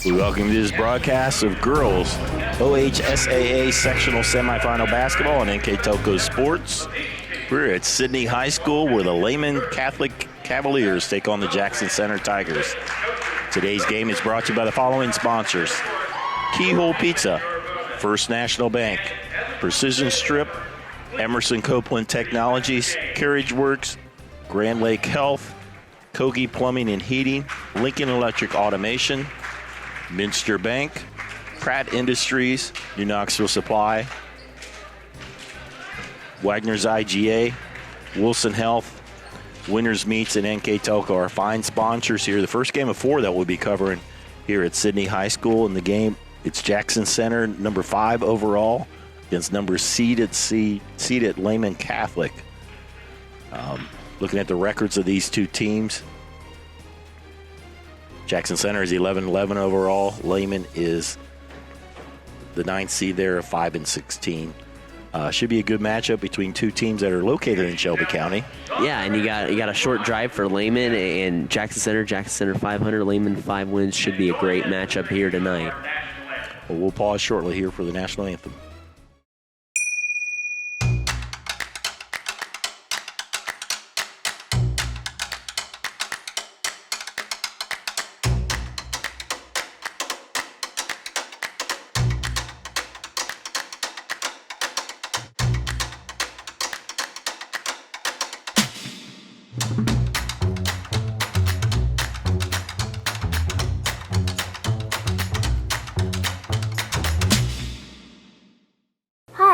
We welcome you to this broadcast of girls OHSAA Sectional Semifinal Basketball on NKTelco Sports. We're at Sidney High School where the Lehman Catholic Cavaliers take on the Jackson Center Tigers. Today's game is brought to you by the following sponsors: Keyhole Pizza, First National Bank, Precision Strip, Emerson Copeland Technologies, Carriage Works, Grand Lake Health, Kogi Plumbing and Heating, Lincoln Electric Automation, Minster Bank, Pratt Industries, New Knoxville Supply, Wagner's IGA, Wilson Health, Winners Meats, and NKTelco are fine sponsors here. The first game of four that we'll be covering here at Sidney High School. In the game, it's Jackson Center, number 5 overall, against number seeded Lehman Catholic. Looking at the records of these two teams, Jackson Center is 11-11 overall. Lehman is the 9th seed there, 5-16. Should be a good matchup between two teams that are located in Shelby County. Yeah, and you got a short drive for Lehman and Jackson Center. Jackson Center 500, Lehman 5 wins. Should be a great matchup here tonight. Well, we'll pause shortly here for the national anthem.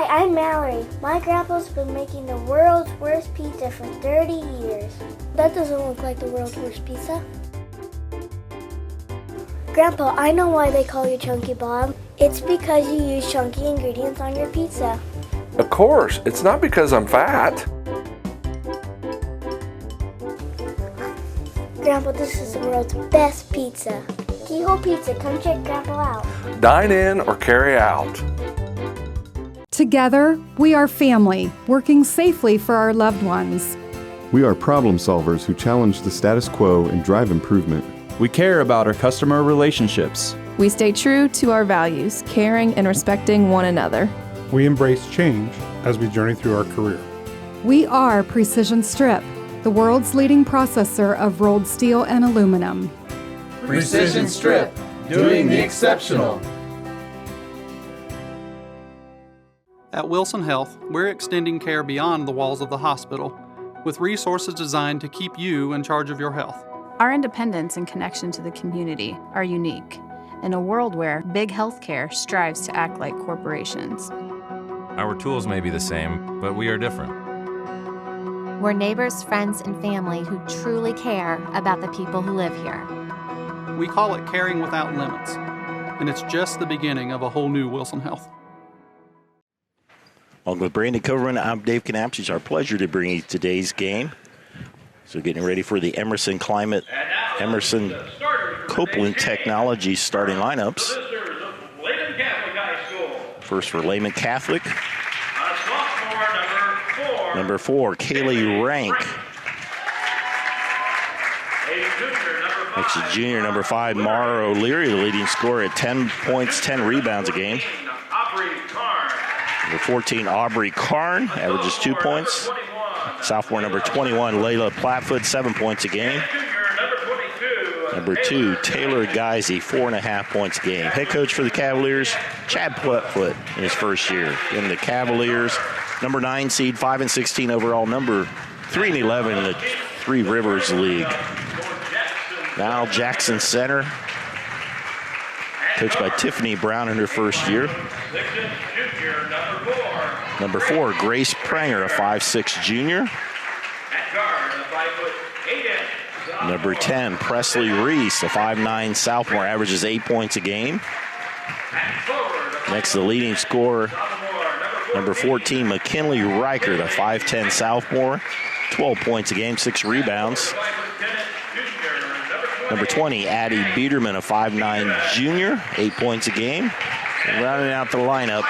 I'm Mallory. My grandpa's been making the world's worst pizza for 30 years. That doesn't look like the world's worst pizza. Grandpa, I know why they call you Chunky Bob. It's because you use chunky ingredients on your pizza. Of course, it's not because I'm fat. Grandpa, this is the world's best pizza. Keyhole Pizza, come check Grandpa out. Dine in or carry out. Together, we are family, working safely for our loved ones. We are problem solvers who challenge the status quo and drive improvement. We care about our customer relationships. We stay true to our values, caring and respecting one another. We embrace change as we journey through our career. We are Precision Strip, the world's leading processor of rolled steel and aluminum. Precision Strip, doing the exceptional. At Wilson Health, we're extending care beyond the walls of the hospital, with resources designed to keep you in charge of your health. Our independence and connection to the community are unique in a world where big healthcare strives to act like corporations. Our tools may be the same, but we are different. We're neighbors, friends, and family who truly care about the people who live here. We call it caring without limits, and it's just the beginning of a whole new Wilson Health. Along with Brandon Coverman, I'm Dave Knapp. It's our pleasure to bring you today's game. So getting ready for the Emerson Copeland Technologies starting lineups. First for Lehman Catholic. Number 4, Kaylee Rank. Next is junior, number 5, Mara O'Leary, the leading scorer at 10 points, 10 rebounds a game. Number 14, Aubrey Karn, averages 2 points. Sophomore number 21, Layla Platfoot, 7 points a game. Number 2, Taylor Geisey, 4.5 points a game. Head coach for the Cavaliers, Chad Platfoot, in his first year. In the Cavaliers, number 9 seed, 5-16 overall, number 3-11 in the Three Rivers League. Now Jackson Center, coached by Tiffany Brown in her first year. Number 4, Grace Pranger, a 5'6" junior. Number 10, Presley Reese, a 5'9" sophomore, averages 8 points a game. Next, the leading scorer, number 14, McKinley Reichert, a 5'10" sophomore, 12 points a game, 6 rebounds. Number 20, Addie Biederman, a 5'9" junior, 8 points a game. And rounding out the lineup,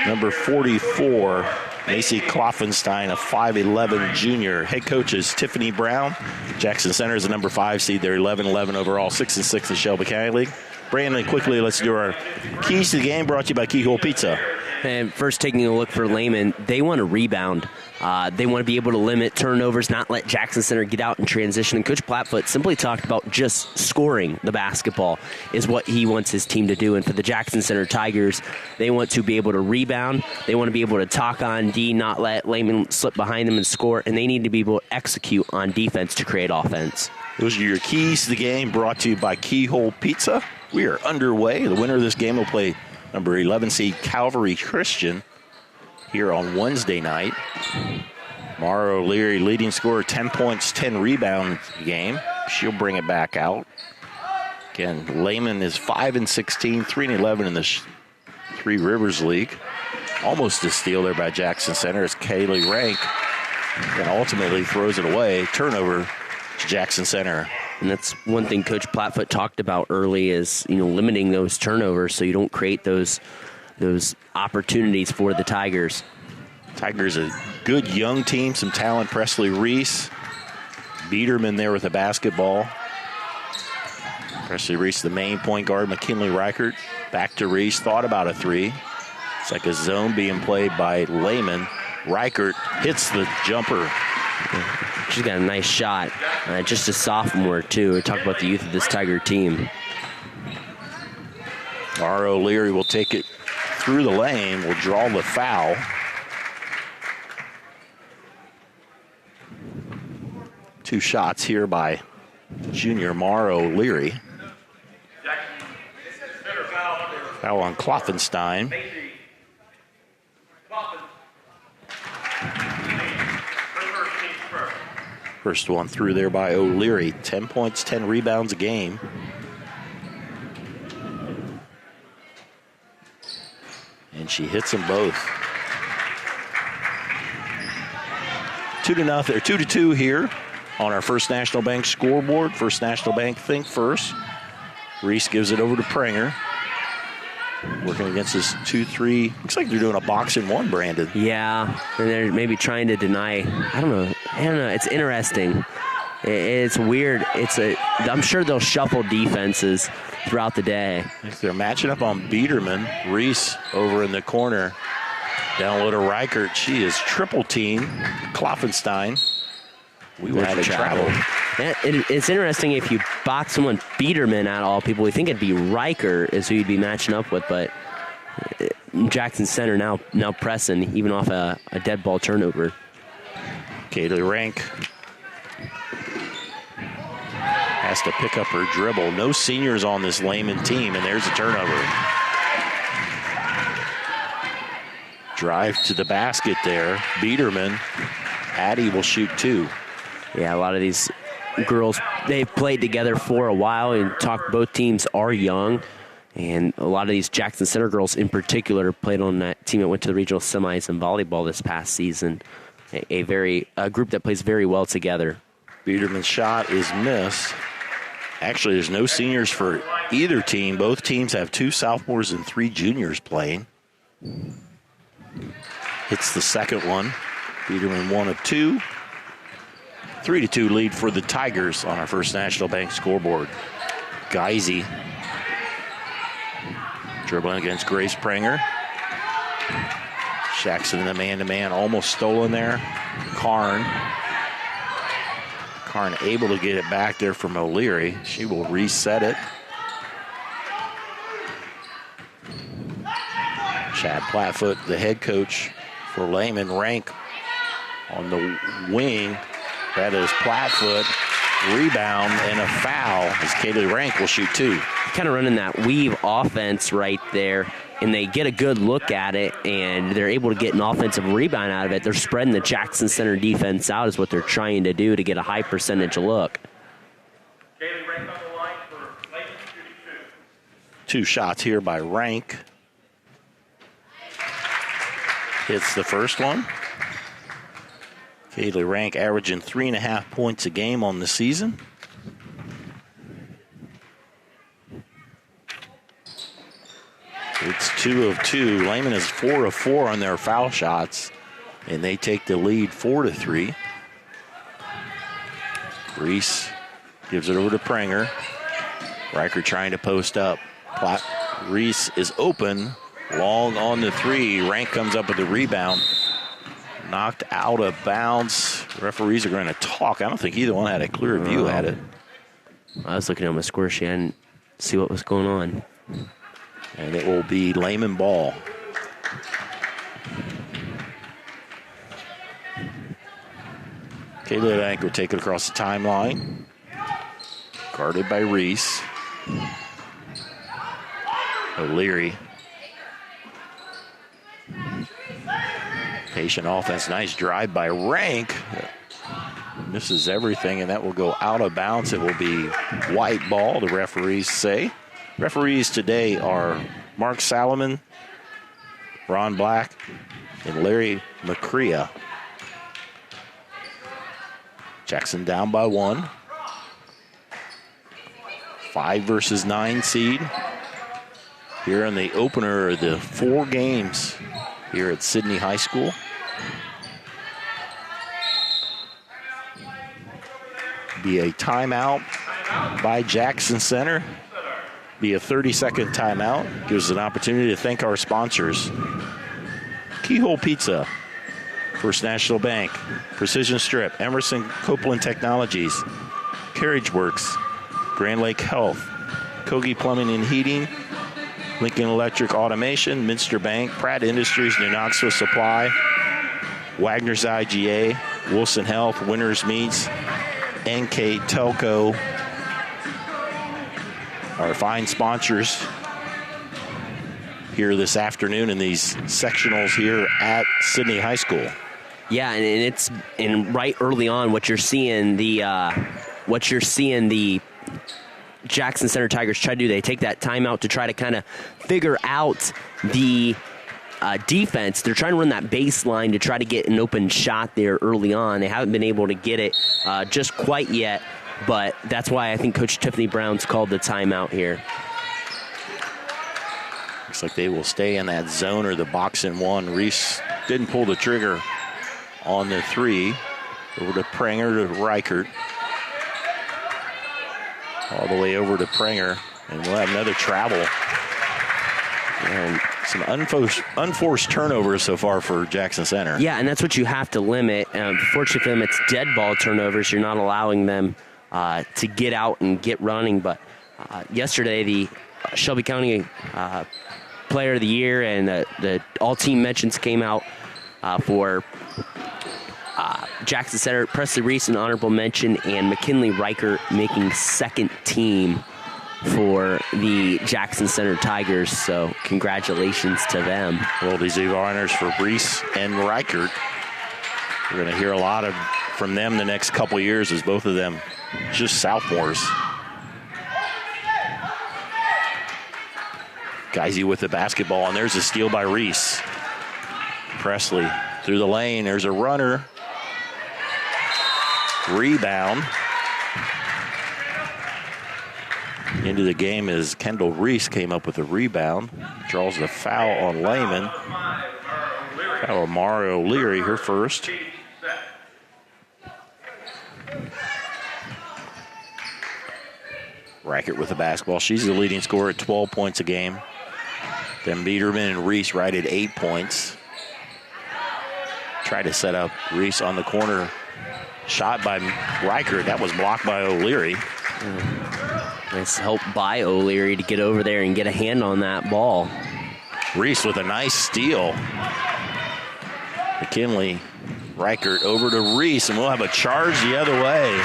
number 44, Macy Kloffenstein, a 5'11 junior. Head coach is Tiffany Brown. Jackson Center is the number 5 seed. They're 11-11 overall, 6-6 in Shelby County League. Brandon, quickly, let's do our keys to the game, brought to you by Keyhole Pizza. And first, taking a look for Lehman, they want to rebound. They want to be able to limit turnovers, not let Jackson Center get out and transition. And Coach Plattfoot simply talked about just scoring the basketball is what he wants his team to do. And for the Jackson Center Tigers, they want to be able to rebound. They want to be able to talk on D, not let Lehman slip behind them and score. And they need to be able to execute on defense to create offense. Those are your keys to the game, brought to you by Keyhole Pizza. We are underway. The winner of this game will play number 11 seed Calvary Christian here on Wednesday night. Mara O'Leary, leading scorer, 10 points, 10 rebounds game. She'll bring it back out. Again, Lehman is 5-16, 3-11 in the Three Rivers League. Almost a steal there by Jackson Center as Kaylee Rank and ultimately throws it away. Turnover to Jackson Center. And that's one thing Coach Plattfoot talked about early is, limiting those turnovers so you don't create those opportunities for the Tigers. Tigers a good young team, some talent. Presley Reese, Biederman there with the basketball. Presley Reese, the main point guard. McKinley Reichert back to Reese, thought about a three. It's like a zone being played by Lehman. Reichert hits the jumper. She's got a nice shot. Just a sophomore, too. We talk about the youth of this Tiger team. Mara O'Leary will take it through the lane, will draw the foul. Two shots here by junior Mara O'Leary. Foul on Kloffenstein. First one through there by O'Leary. 10 points, 10 rebounds a game. And she hits them both. 2-0, or 2-2 here on our First National Bank scoreboard. First National Bank think first. Reese gives it over to Pranger. Working against this 2-3. Looks like they're doing a box in one, Brandon. Yeah, and they're maybe trying to deny. I don't know. It's interesting. It's weird. I'm sure they'll shuffle defenses throughout the day. They're matching up on Biederman. Reese over in the corner. Down low to Reichert. She is triple team. Kloffenstein. We would have travel. It's interesting if you box someone Biederman at all people. We think it'd be Reichert is who you'd be matching up with, but Jackson Center now pressing even off a dead ball turnover. Kaylee Rank has to pick up her dribble. No seniors on this Lehman team, and there's a turnover. Drive to the basket there. Biederman. Addie will shoot two. Yeah, a lot of these girls, they've played together for a while, and both teams are young. And a lot of these Jackson Center girls in particular played on that team that went to the regional semis in volleyball this past season. A group that plays very well together. Biederman's shot is missed. Actually, there's no seniors for either team. Both teams have 2 sophomores and 3 juniors playing. Hits the second one. Biederman 1 of 2. 3-2 lead for the Tigers on our First National Bank scoreboard. Geisy dribbling against Grace Pranger. Jackson in the man-to-man, almost stolen there. Karn able to get it back there from O'Leary. She will reset it. Chad Plattfoot, the head coach for Lehman. Rank on the wing. That is Plattfoot. Rebound and a foul as Kaylee Rank will shoot 2. Kind of running that weave offense right there, and they get a good look at it, and they're able to get an offensive rebound out of it. They're spreading the Jackson Center defense out is what they're trying to do to get a high percentage look. Kaylee Rank on the line for Lehman, shooting 2 shots here by Rank. Hits the first one. Kaylee Rank averaging 3.5 points a game on the season. It's 2 of 2. Lehman is 4 of 4 on their foul shots. And they take the lead 4-3. Reese gives it over to Pranger. Riker trying to post up. Reese is open. Long on the three. Rank comes up with the rebound. Knocked out of bounds. Referees are going to talk. I don't think either one had a clear view at it. I was looking at my score sheet. I didn't see what was going on. And it will be Lehman ball. Kayla Bank will take it across the timeline. Guarded by Reese. O'Leary. Patient offense. Nice drive by Rank. Misses everything, and that will go out of bounds. It will be white ball, the referees say. Referees today are Mark Salomon, Ron Black, and Larry McCrea. Jackson down by 1. 5 versus 9 seed. Here in the opener of the 4 games here at Sidney High School. Be a timeout by Jackson Center. Be a 30-second timeout. Gives us an opportunity to thank our sponsors. Keyhole Pizza, First National Bank, Precision Strip, Emerson Copeland Technologies, Carriage Works, Grand Lake Health, Kogi Plumbing and Heating, Lincoln Electric Automation, Minster Bank, Pratt Industries, New Knoxville Supply, Wagner's IGA, Wilson Health, Winners Meats, NKTelco, our fine sponsors here this afternoon in these sectionals here at Sidney High School. Yeah, and right early on, what you're seeing the Jackson Center Tigers try to do, they take that timeout to try to kind of figure out the defense. They're trying to run that baseline to try to get an open shot there early on. They haven't been able to get it just quite yet, but that's why I think Coach Tiffany Brown's called the timeout here. Looks like they will stay in that zone or the box and one. Reese didn't pull the trigger on the 3. Over to Pranger to Reichert. All the way over to Pranger, and we'll have another travel. And some unforced turnovers so far for Jackson Center. Yeah, and that's what you have to limit. Fortunately for them, it's dead ball turnovers. You're not allowing them to get out and get running. But yesterday, the Shelby County Player of the Year and the all-team mentions came out for Jackson Center, Presley Reese, an honorable mention, and McKinley Riker making second team for the Jackson Center Tigers. So congratulations to them. Oldies Eve honors for Reese and Reichert. We're going to hear a lot from them the next couple years as both of them just sophomores. Geisy with the basketball, and there's a steal by Reese. Presley through the lane. There's a runner. Rebound. Into the game as Kendall Reese came up with a rebound. Draws the foul on Lehman. Foul on Mario O'Leary, her first. Reichert with the basketball. She's the leading scorer at 12 points a game. Then Biederman and Reese right at 8 points. Try to set up Reese on the corner. Shot by Reichert. That was blocked by O'Leary. Nice help by O'Leary to get over there and get a hand on that ball. Reese with a nice steal. McKinley, Reichert over to Reese, and we'll have a charge the other way.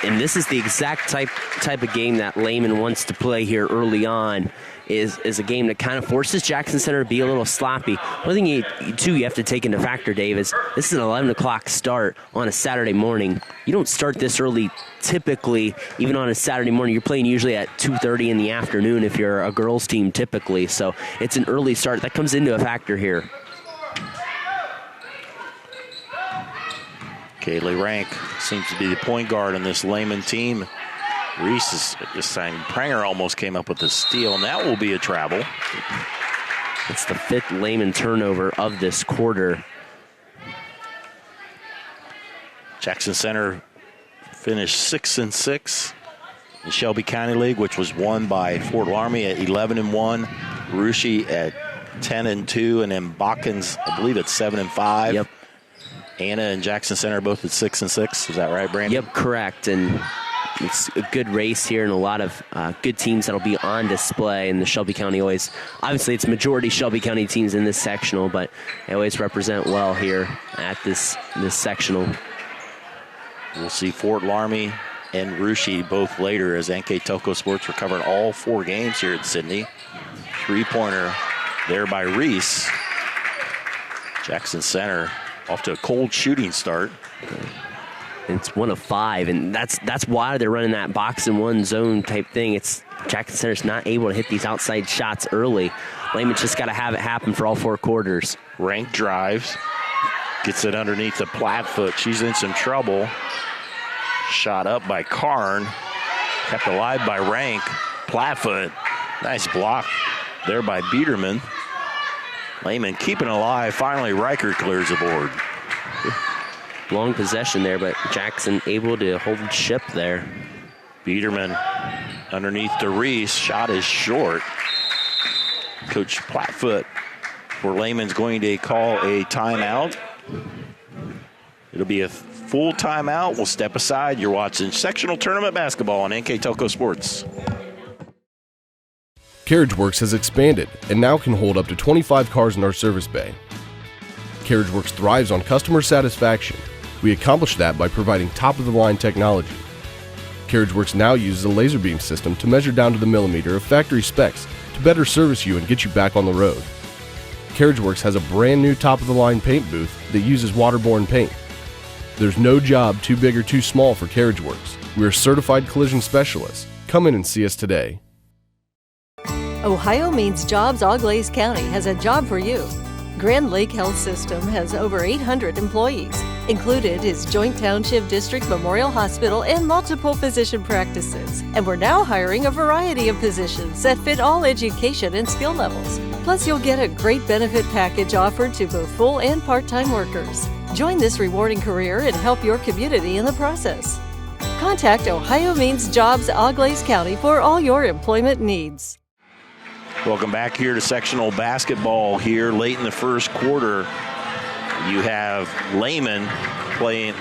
And this is the exact type of game that Lehman wants to play here early on. Is a game that kind of forces Jackson Center to be a little sloppy. One thing you have to take into factor, Dave, is this is an 11 o'clock start on a Saturday morning. You don't start this early typically, even on a Saturday morning. You're playing usually at 2:30 in the afternoon if you're a girls team typically. So it's an early start. That comes into a factor here. Kaylee Rank seems to be the point guard on this Lehman team. Reese is just saying Pranger almost came up with a steal, and that will be a travel. It's the 5th Lehman turnover of this quarter. Jackson Center finished 6-6 in Shelby County League, which was won by Fort Laramie at 11-1, Russia at 10-2, and then Botkins, I believe, at 7-5. Yep. Anna and Jackson Center both at 6-6. Is that right, Brandon? Yep, correct. And it's a good race here and a lot of good teams that'll be on display in the Shelby County always. Obviously, it's majority Shelby County teams in this sectional, but they always represent well here at this sectional. We'll see Fort Laramie and Russia both later as NKTelco Sports. We're covering all 4 games here at Sidney. 3-pointer there by Reese. Jackson Center off to a cold shooting start. It's 1 of 5, and that's why they're running that box and one zone type thing. It's Jackson Center's not able to hit these outside shots early. Lehman's just got to have it happen for all 4 quarters. Rank drives, gets it underneath the Plattfoot. She's in some trouble. Shot up by Karn, kept alive by Rank. Plattfoot, nice block there by Biederman. Lehman keeping alive. Finally, Reichert clears the board. Long possession there, but Jackson able to hold ship there. Biederman underneath to Reese. Shot is short. Coach Plattfoot for Lehman's going to call a timeout. It'll be a full timeout. We'll step aside. You're watching sectional tournament basketball on NKTelco Sports. CarriageWorks has expanded and now can hold up to 25 cars in our service bay. CarriageWorks thrives on customer satisfaction. We accomplish that by providing top-of-the-line technology. CarriageWorks now uses a laser beam system to measure down to the millimeter of factory specs to better service you and get you back on the road. CarriageWorks has a brand new top-of-the-line paint booth that uses waterborne paint. There's no job too big or too small for CarriageWorks. We're certified collision specialists. Come in and see us today. Ohio Means Jobs Auglaize County has a job for you. Grand Lake Health System has over 800 employees. Included is Joint Township District Memorial Hospital and multiple physician practices. And we're now hiring a variety of positions that fit all education and skill levels. Plus, you'll get a great benefit package offered to both full and part-time workers. Join this rewarding career and help your community in the process. Contact Ohio Means Jobs Auglaize County for all your employment needs. Welcome back here to sectional basketball here late in the first quarter. You have Lehman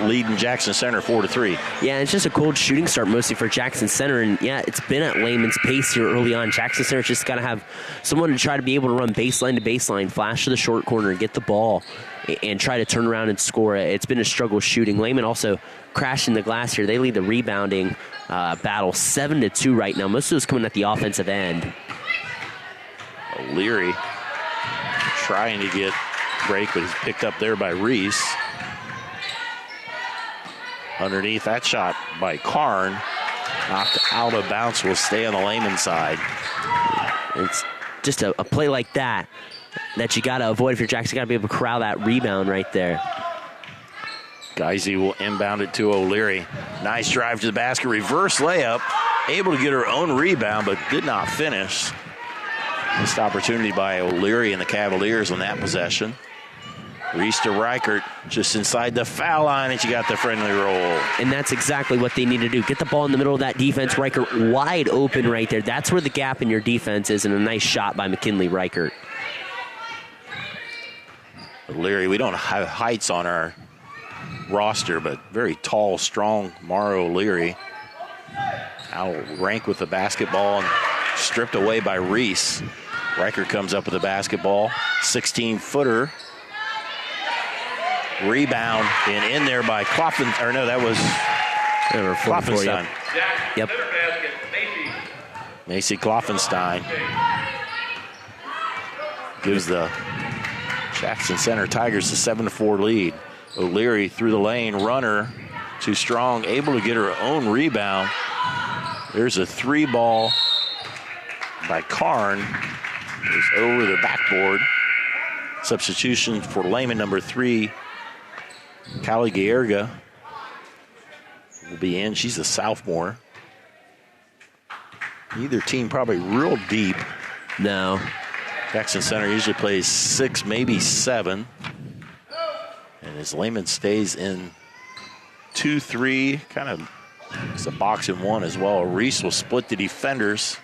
leading Jackson Center 4-3. Yeah, it's just a cold shooting start mostly for Jackson Center, and yeah, it's been at Lehman's pace here early on. Jackson Center's just got to have someone to try to be able to run baseline to baseline, flash to the short corner, get the ball, and try to turn around and score it. It's been a struggle shooting. Lehman also crashing the glass here. They lead the rebounding battle 7-2 right now. Most of those coming at the offensive end. O'Leary trying to get break, but he's picked up there by Reese. Underneath that shot by Karn. Knocked out of bounds, will stay on the Lehman side. It's just a play like that you got to avoid if you're Jackson. You got to be able to corral that rebound right there. Geisy will inbound it to O'Leary. Nice drive to the basket, reverse layup. Able to get her own rebound, but did not finish. Missed opportunity by O'Leary and the Cavaliers on that possession. Reese to Reichert, just inside the foul line, and she got the friendly roll. And that's exactly what they need to do. Get the ball in the middle of that defense. Reichert wide open right there. That's where the gap in your defense is, and a nice shot by McKinley Reichert. O'Leary, we don't have heights on our roster, but very tall, strong Mara O'Leary. Outrank with the basketball and stripped away by Reese. Reichert comes up with the basketball. 16-footer. Rebound and in there by Kloffen. Or no, that was Kloffenstein. Yep. Macy Kloffenstein gives the Jackson Center Tigers a 7-4 lead. O'Leary through the lane, runner, too strong, able to get her own rebound. There's a 3-ball by Karn. It's over the backboard. Substitution for Lehman, number 3, Callie Gaerga will be in. She's a sophomore. Neither team probably real deep. No. Jackson Center usually plays 6, maybe 7. And as Lehman stays in 2-3, kind of it's a box and one as well. Reese will split the defenders.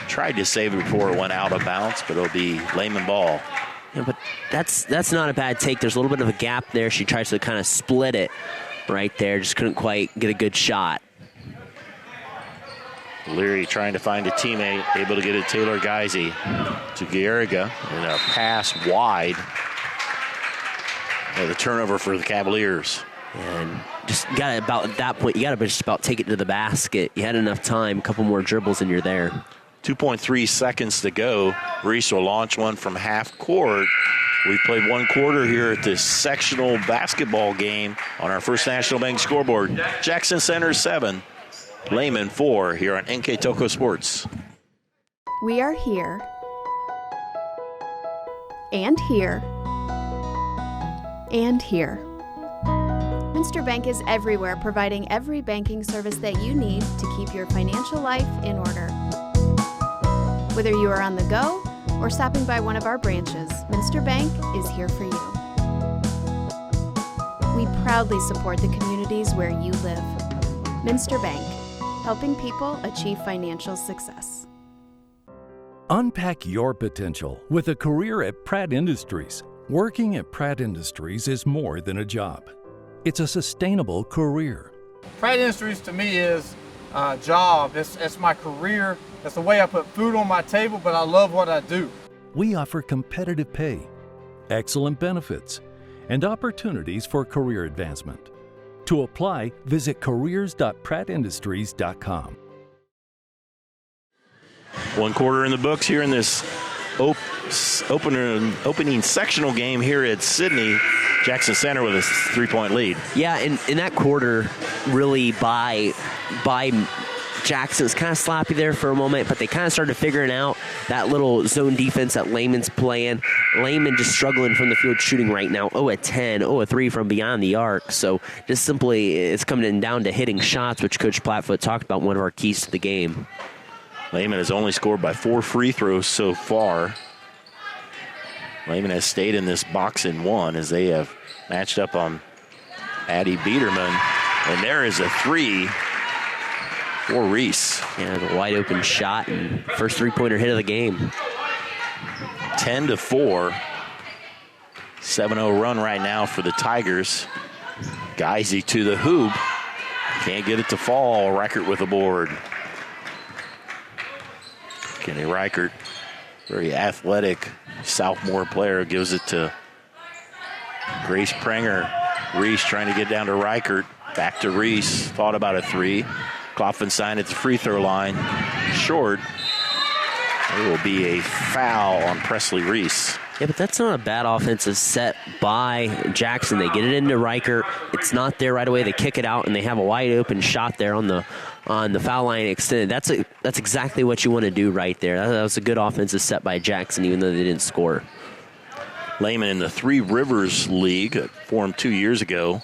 Tried to save it before it went out of bounds, but it'll be Lehman ball. Yeah, but that's not a bad take. There's a little bit of a gap there. She tries to kind of split it right there. Just couldn't quite get a good shot. Leary trying to find a teammate, able to get it Taylor Geisy to Guerrega, and a pass wide. The turnover for the Cavaliers. And just got to about at that point, you got to just about take it to the basket. You had enough time, a couple more dribbles, and you're there. 2.3 seconds to go. Reese will launch one from half court. We've played one quarter here at this sectional basketball game on our First National Bank scoreboard. Jackson Center 7, Lehman 4 here on NKTelco Sports. We are here and here and here. Minster Bank is everywhere, providing every banking service that you need to keep your financial life in order. Whether you are on the go or stopping by one of our branches, Minster Bank is here for you. We proudly support the communities where you live. Minster Bank, helping people achieve financial success. Unpack your potential with a career at Pratt Industries. Working at Pratt Industries is more than a job. It's a sustainable career. Pratt Industries to me is a job. It's my career. It's the way I put food on my table, but I love what I do. We offer competitive pay, excellent benefits, and opportunities for career advancement. To apply, visit careers.prattindustries.com. One quarter in the books here in this opening sectional game here at Sidney. Jackson Center with a 3-point lead. Yeah, in that quarter, really by Jackson, was kind of sloppy there for a moment, but they kind of started figuring out that little zone defense that Lehman's playing. Lehman just struggling from the field shooting right now. 0-10, 0-3 from beyond the arc. So just simply it's coming down to hitting shots, which Coach Plattfoot talked about, one of our keys to the game. Lehman has only scored by 4 free throws so far. Lehman has stayed in this box and one as they have matched up on Addie Biederman. And there is a 3 for Reese. Yeah, the wide open shot and first three-pointer hit of the game. 10-4. 7-0 run right now for the Tigers. Geisy to the hoop. Can't get it to fall. Reichert with a board. Kenny Reichert, very athletic sophomore player, gives it to Grace Prenger. Reese trying to get down to Reichert. Back to Reese. Thought about a 3. Klopfenstein at the free throw line. Short. There will be a foul on Presley Reese. Yeah, but that's not a bad offensive set by Jackson. They get it into Reichert. It's not there right away. They kick it out, and they have a wide open shot there on the foul line extended. That's exactly what you want to do right there. That was a good offensive set by Jackson, even though they didn't score. Lehman in the Three Rivers League, formed 2 years ago.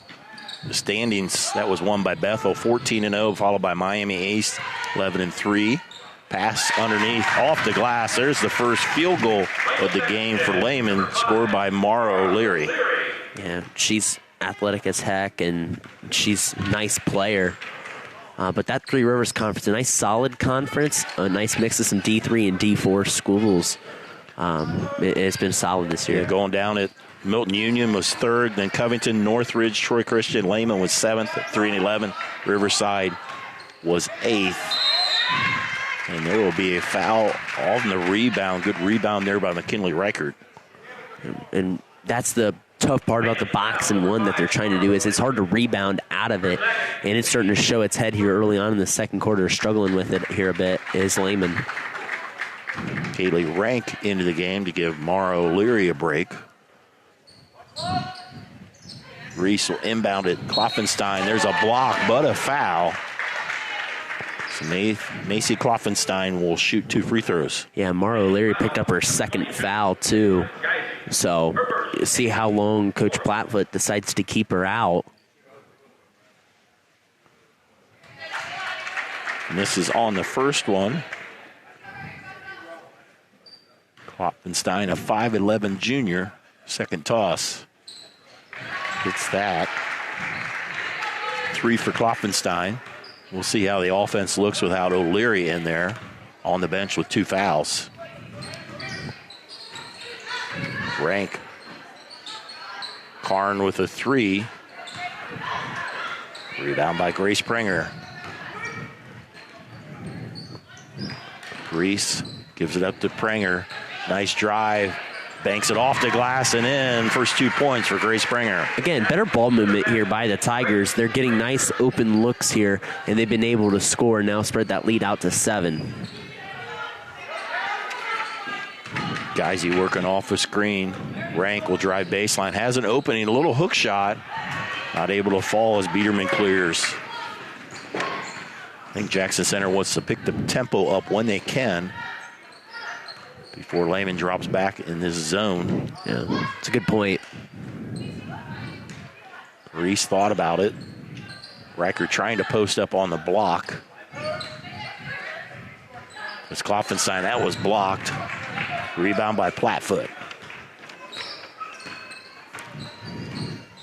The standings, that was won by Bethel, 14-0, followed by Miami East, 11-3. Pass underneath, off the glass. There's the first field goal of the game for Lehman, scored by Mara O'Leary. Yeah, she's athletic as heck, and she's a nice player. But that Three Rivers Conference, a nice solid conference, a nice mix of some D3 and D4 schools. It's been solid this year. Yeah, going down at Milton Union was 3rd, then Covington, Northridge, Troy Christian, Lehman was 7th at 3-11. Riverside was 8th. And there will be a foul on the rebound. Good rebound there by McKinley Reichert. And that's the tough part about the box and one that they're trying to do is it's hard to rebound out of it. And it's starting to show its head here early on in the second quarter. Struggling with it here a bit is Lehman. Kaylee Rank into the game to give Mara O'Leary a break. Reese will inbound it. Klopfenstein, there's a block, but a foul. So Macy Klopfenstein will shoot 2 free throws. Yeah, Mara O'Leary picked up her second foul, too. So, see how long Coach Plattfoot decides to keep her out. And this is on the first one. Klopfenstein, a 5'11 junior, second toss. Hits that. 3 for Klopfenstein. We'll see how the offense looks without O'Leary in there on the bench with 2 fouls. Rank. Karn with a 3. Rebound by Grace Pringer. Reese gives it up to Pringer. Nice drive. Banks it off the glass and in. First 2 points for Grace Pringer. Again, better ball movement here by the Tigers. They're getting nice open looks here, and they've been able to score and now spread that lead out to 7. Geisy working off the screen. Rank will drive baseline. Has an opening, a little hook shot. Not able to fall as Biederman clears. I think Jackson Center wants to pick the tempo up when they can before Lehman drops back in this zone. Yeah, it's a good point. Reese thought about it. Riker trying to post up on the block. It's Klopfenstein. That was blocked. Rebound by Plattfoot.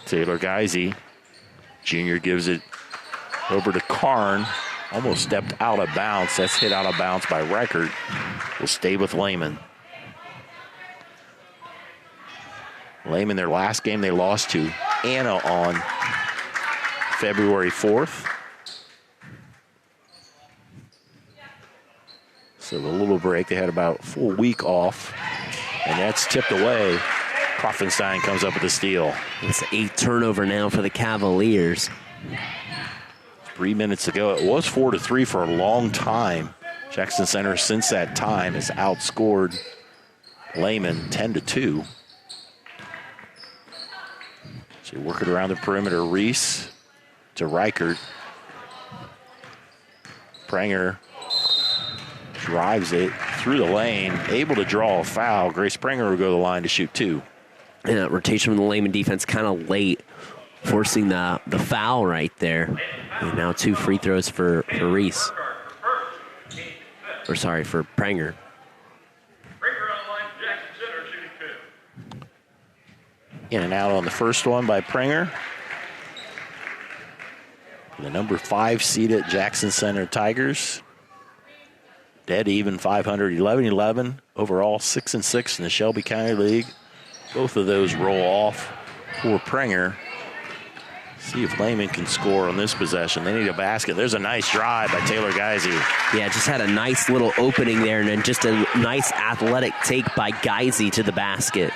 Taylor Geisy. Junior gives it over to Karn. Almost stepped out of bounds. That's hit out of bounds by Reichert. Will stay with Lehman. Lehman, their last game they lost to Anna on February 4th. So a little break. They had about a full week off. And that's tipped away. Klopfenstein comes up with a steal. It's an 8 turnover now for the Cavaliers. 3 minutes ago. It was 4-3 for a long time. Jackson Center since that time has outscored Lehman 10-2. So working around the perimeter. Reese to Reichert. Pranger drives it through the lane, able to draw a foul. Grace Pranger will go to the line to shoot 2. And that rotation from the Lehman defense kind of late, forcing the foul right there. And now 2 free throws for Reese. Or sorry, for Pranger. In and out on the first one by Pranger. The number 5 seeded Jackson Center Tigers. Dead even 500, 11-11. Overall 6-6 in the Shelby County League. Both of those roll off for Pranger. See if Lehman can score on this possession. They need a basket. There's a nice drive by Taylor Geisy. Yeah, just had a nice little opening there, and then just a nice athletic take by Geisy to the basket.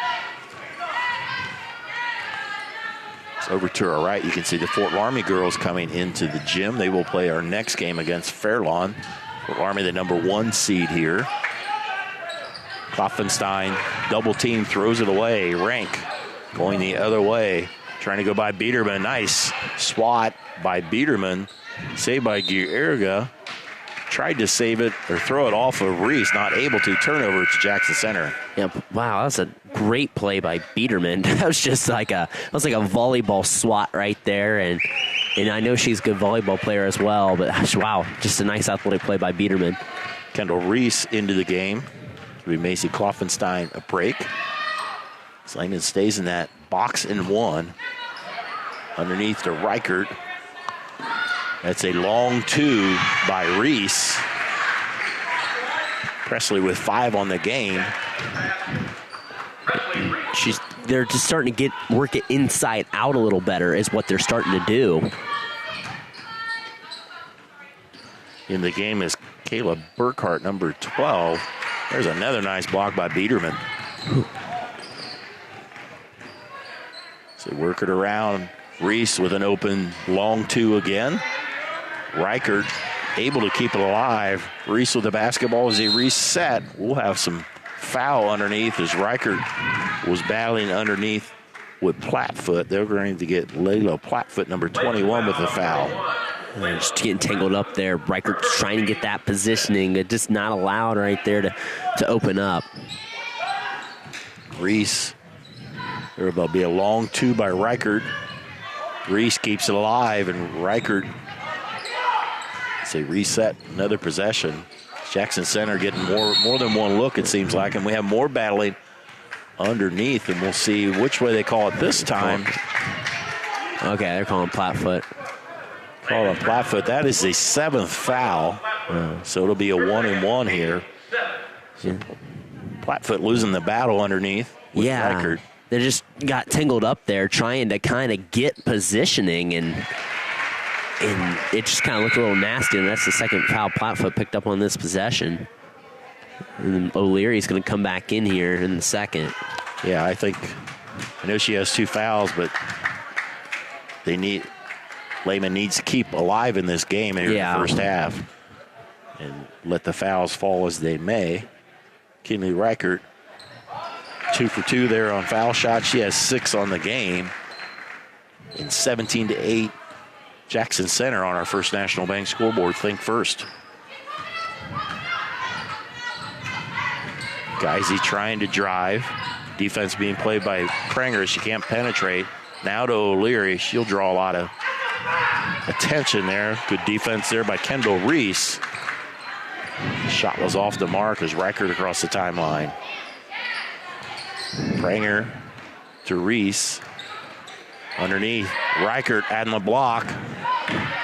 Over to our right, you can see the Fort Laramie girls coming into the gym. They will play our next game against Fairlawn. Fort Laramie, the number 1 seed here. Klopfenstein, double team, throws it away. Rank going the other way, trying to go by Biederman. Nice swat by Biederman. Saved by Guerrega. Tried to save it or throw it off of Reese, not able to. Turnover to Jackson Center. Yeah, wow, that was a great play by Biederman. That was just like a volleyball swat right there, and I know she's a good volleyball player as well. But wow, just a nice athletic play by Biederman. Kendall Reese into the game. Give Macy Klopfenstein a break. Lehman stays in that box and 1. Underneath to Reichert. That's a long 2 by Reese. Presley with 5 on the game. They're just starting to work it inside out a little better is what they're starting to do. In the game is Kayla Burkhart, number 12. There's another nice block by Biederman. So work it around. Reese with an open long 2 again. Reichert able to keep it alive. Reese with the basketball as they reset. We'll have some foul underneath as Reichert was battling underneath with Plattfoot. They're going to get Layla Plattfoot, number 21, with the foul. They're just getting tangled up there. Reichert's trying to get that positioning. They're just not allowed right there to open up. Reese. There will be a long 2 by Reichert. Reese keeps it alive, and Reichert, say reset, another possession. Jackson Center getting more than one look, it seems like, and we have more battling underneath, and we'll see which way they call it this time. Okay, they're calling Plattfoot. Called on Plattfoot. That is the 7th foul. So it'll be a 1-and-1 here. So Plattfoot losing the battle underneath with Reichert. They just got tangled up there trying to kind of get positioning, and it just kind of looked a little nasty, and that's the 2nd foul Plattfoot picked up on this possession. And then O'Leary's going to come back in here in the 2nd. Yeah, I know she has 2 fouls, but Lehman needs to keep alive in this game here in the first half and let the fouls fall as they may. Kinley Reichert, 2 for 2 there on foul shots. She has 6 on the game. And 17-8 Jackson Center on our First National Bank scoreboard. Think first. Geisy trying to drive. Defense being played by Pranger. She can't penetrate. Now to O'Leary. She'll draw a lot of attention there. Good defense there by Kendall Reese. Shot was off the mark as Reichert across the timeline. Pranger to Reese. Underneath. Reichert adding the block.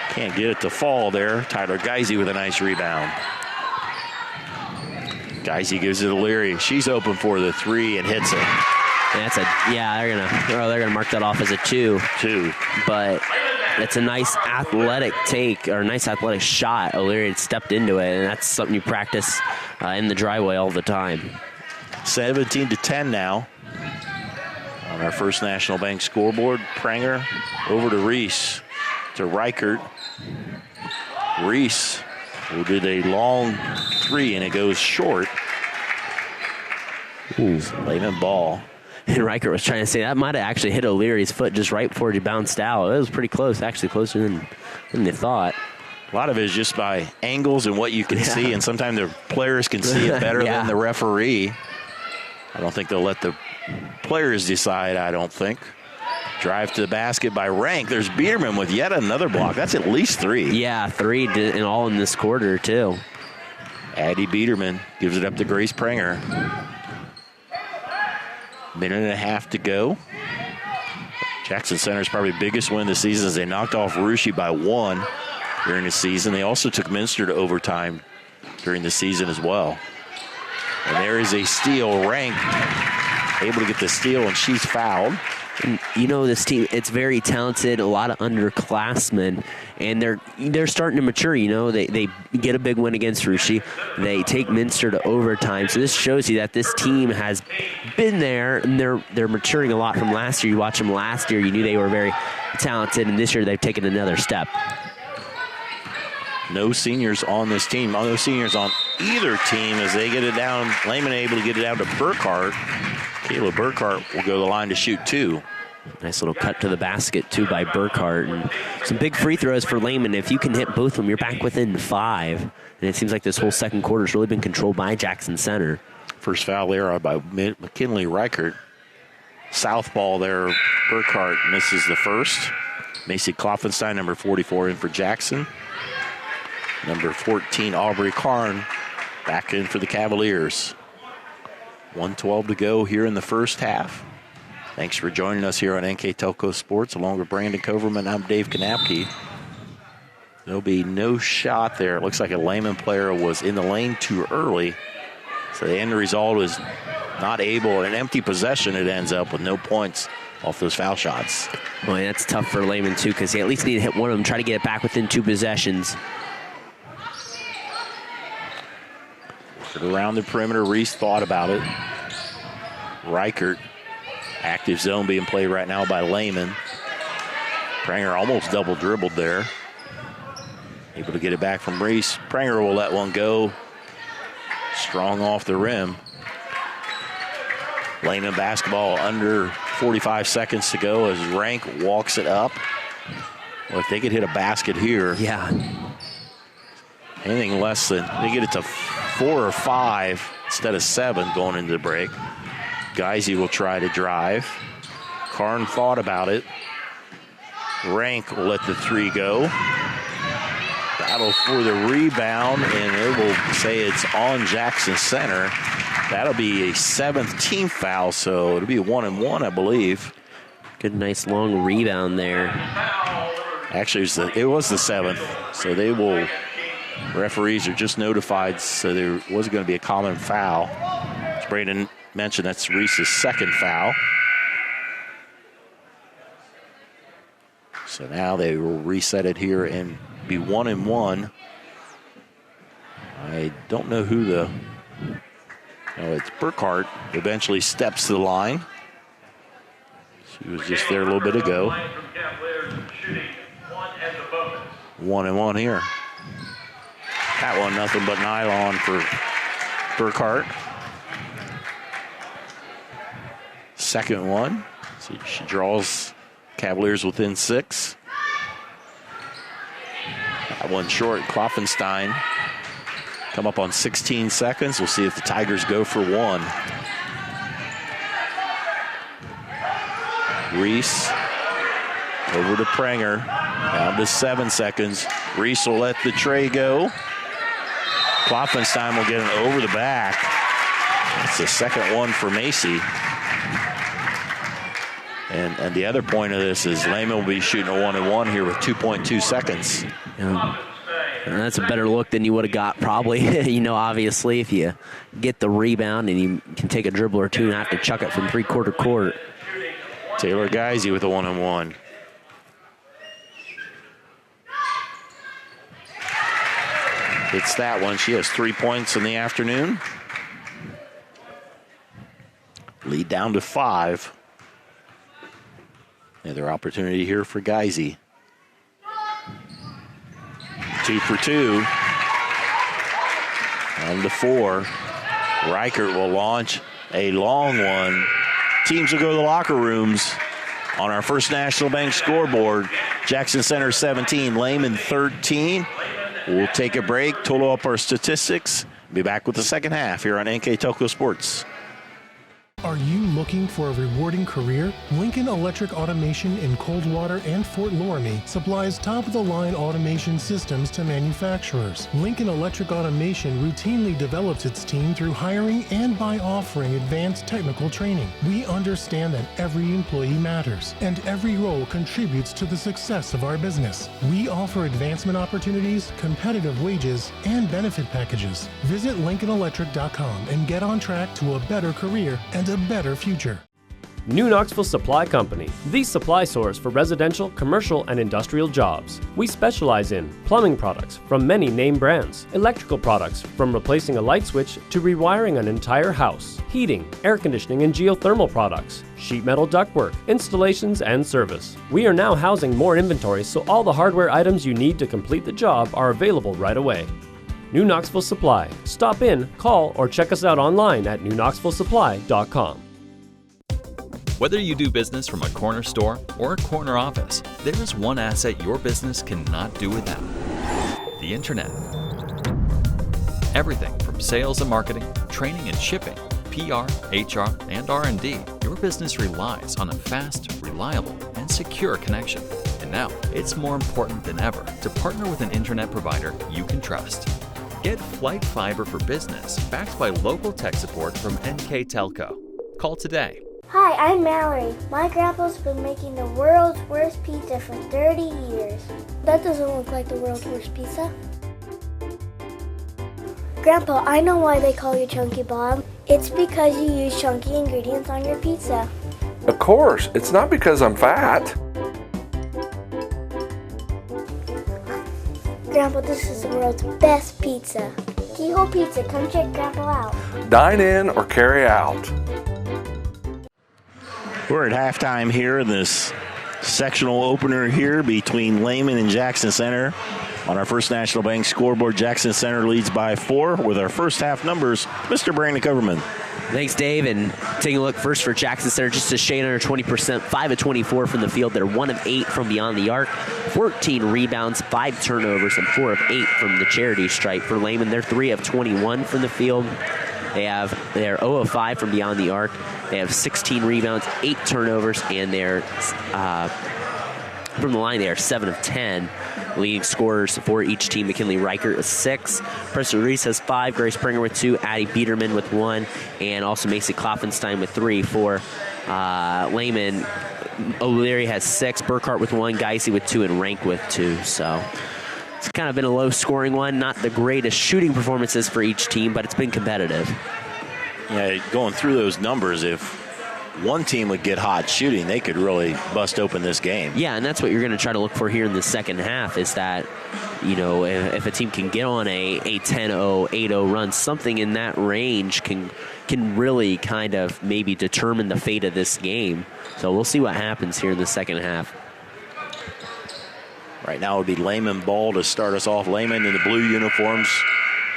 Can't get it to fall there. Tyler Geisy with a nice rebound. Geisy gives it to Leary. She's open for the 3 and hits it. They're gonna mark that off as a 2. But it's a nice athletic take, or a nice athletic shot. O'Leary had stepped into it, and that's something you practice in the driveway all the time. 17-10 now on our First National Bank scoreboard. Pranger over to Reese, to Reichert. Reese will do a long 3, and it goes short. Lehman ball. And Reichert was trying to say that might have actually hit O'Leary's foot just right before he bounced out. It was pretty close, actually closer than they thought. A lot of it is just by angles and what you can see, and sometimes the players can see it better than the referee. I don't think they'll let the players decide, I don't think. Drive to the basket by Rank. There's Biederman with yet another block. That's at least 3. Yeah, 3 and all in this quarter, too. Addie Biederman gives it up to Grace Pranger. Minute and a half to go. Jackson Center's probably biggest win this season as they knocked off Russia by 1 during the season. They also took Minster to overtime during the season as well. And there is a steal. Rank able to get the steal, and she's fouled. And you know, this team, it's very talented, a lot of underclassmen, and they're starting to mature. You know, they get a big win against Russia. They take Minster to overtime. So this shows you that this team has been there, and they're maturing a lot from last year. You watch them last year, you knew they were very talented, and this year they've taken another step. No seniors on this team. No seniors on either team as they get it down. Lehman able to get it down to Burkhart. Kayla Burkhart will go to the line to shoot 2. Nice little cut to the basket, too, by Burkhart. And some big free throws for Lehman. If you can hit both of them, you're back within 5. And it seems like this whole second quarter has really been controlled by Jackson Center. First foul there by McKinley Reichert. Southpaw there, Burkhart misses the first. Macy Kloffenstein, number 44, in for Jackson. Number 14, Aubrey Karn, back in for the Cavaliers. 1:12 to go here in the first half. Thanks for joining us here on NKTelco Sports. Along with Brandon Coverman, I'm Dave Kanapke. There'll be no shot there. It looks like a Lehman player was in the lane too early. So the end result is not able, an empty possession it ends up with no points off those foul shots. Boy, that's tough for Lehman, too, because they at least need to hit one of them, try to get it back within 2 possessions. Around the perimeter, Reese thought about it. Reichert, active zone being played right now by Lehman. Pranger almost double dribbled there. Able to get it back from Reese. Pranger will let one go. Strong off the rim. Lehman basketball under 45 seconds to go as Rank walks it up. Well, if they could hit a basket here. Yeah. Anything less than, they get it to 4 or 5 instead of 7 going into the break. Geisy will try to drive. Karn thought about it. Rank will let the 3 go. Battle for the rebound, and it will say it's on Jackson Center. That'll be a 7th team foul, so it'll be a 1-and-1, I believe. Good, nice long rebound there. Actually, it was the 7th. So referees are just notified, so there was going to be a common foul. As Brandon mentioned, that's Reese's 2nd foul. So now they will reset it here and be 1-1. I don't know who it's Burkhart eventually steps to the line. She was just there a little bit ago. 1-1 here. That one, nothing but nylon for Burkhart. Second one. So she draws Cavaliers within 6. That one short. Kloffenstein come up on 16 seconds. We'll see if the Tigers go for 1. Reese over to Pranger. Down to 7 seconds. Reese will let the tray go. Kloffenstein will get an over the back. That's the second one for Macy. And the other point of this is Lehman will be shooting a 1-1 here with 2.2 seconds. Yeah. And that's a better look than you would have got probably, obviously, if you get the rebound and you can take a dribble or two and have to chuck it from three-quarter court. Taylor Geisey with a 1-1. It's that one. She has 3 points in the afternoon. Lead down to 5. Another opportunity here for Geisey. 2 for 2. On to 4. Reichert will launch a long one. Teams will go to the locker rooms on our First National Bank scoreboard. Jackson Center 17, Lehman 13. We'll take a break, total up our statistics. Be back with the second half here on NKTelco Sports. Are you looking for a rewarding career? Lincoln Electric Automation in Coldwater and Fort Loramie supplies top-of-the-line automation systems to manufacturers. Lincoln Electric Automation routinely develops its team through hiring and by offering advanced technical training. We understand that every employee matters, and every role contributes to the success of our business. We offer advancement opportunities, competitive wages, and benefit packages. Visit LincolnElectric.com and get on track to a better career and a better future. New Knoxville Supply Company, the supply source for residential, commercial, and industrial jobs. We specialize in plumbing products from many name brands, electrical products from replacing a light switch to rewiring an entire house, heating, air conditioning, and geothermal products, sheet metal ductwork, installations, and service. We are now housing more inventory, so all the hardware items you need to complete the job are available right away. New Knoxville Supply. Stop in, call, or check us out online at newknoxvillesupply.com. Whether you do business from a corner store or a corner office, there is one asset your business cannot do without: the Internet. Everything from sales and marketing, training and shipping, PR, HR, and R&D, your business relies on a fast, reliable, and secure connection. And now, it's more important than ever to partner with an Internet provider you can trust. Get Flight Fiber for Business, backed by local tech support from NKTelco. Call today. Hi, I'm Mallory. My grandpa's been making the world's worst pizza for 30 years. That doesn't look like the world's worst pizza. Grandpa, I know why they call you Chunky Bob. It's because you use chunky ingredients on your pizza. Of course, it's not because I'm fat. Grandpa, this is the world's best pizza. Keyhole Pizza, come check Grandpa out. Dine in or carry out. We're at halftime here in this sectional opener here between Lehman and Jackson Center. On our First National Bank scoreboard, Jackson Center leads by 4 with our first half numbers. Mr. Brandon Coverman. Thanks, Dave. And taking a look first for Jackson Center, just a shade under 20%, 5 of 24 from the field. They're 1 of 8 from beyond the arc, 14 rebounds, 5 turnovers, and 4 of 8 from the charity stripe. For Lehman, they're 3 of 21 from the field. They're 0 of 5 from beyond the arc. They have 16 rebounds, 8 turnovers, and they're from the line, they are 7 of 10. Leading scorers for each team: McKinley Reichert with 6, Preston Reese has 5, Grace Springer with 2, Addie Biederman with 1, and also Macy Kloffenstein with 3. For Lehman, O'Leary has 6, Burkhart with 1, Geisy with 2, and Rank with 2. So it's kind of been a low-scoring one. Not the greatest shooting performances for each team, but it's been competitive. Yeah, going through those numbers, if one team would get hot shooting, they could really bust open this game. Yeah, and that's what you're going to try to look for here in the second half is that, you know, if a team can get on a 10-0, 8-0 run, something in that range can really kind of maybe determine the fate of this game. So we'll see what happens here in the second half. Right now it would be Lehman ball to start us off. Lehman in the blue uniforms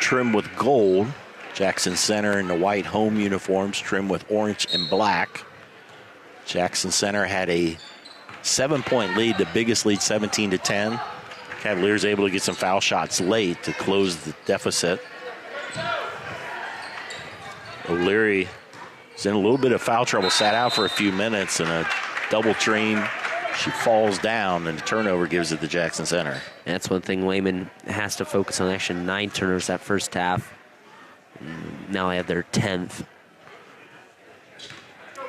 trimmed with gold. Jackson Center in the white home uniforms trimmed with orange and black. Jackson Center had a 7-point lead, the biggest lead, 17-10. Cavaliers able to get some foul shots late to close the deficit. O'Leary is in a little bit of foul trouble, sat out for a few minutes, and a double team. She falls down, and the turnover gives it to Jackson Center. And that's one thing Lehman has to focus on. Actually, 9 turnovers that first half. Now they have their 10th.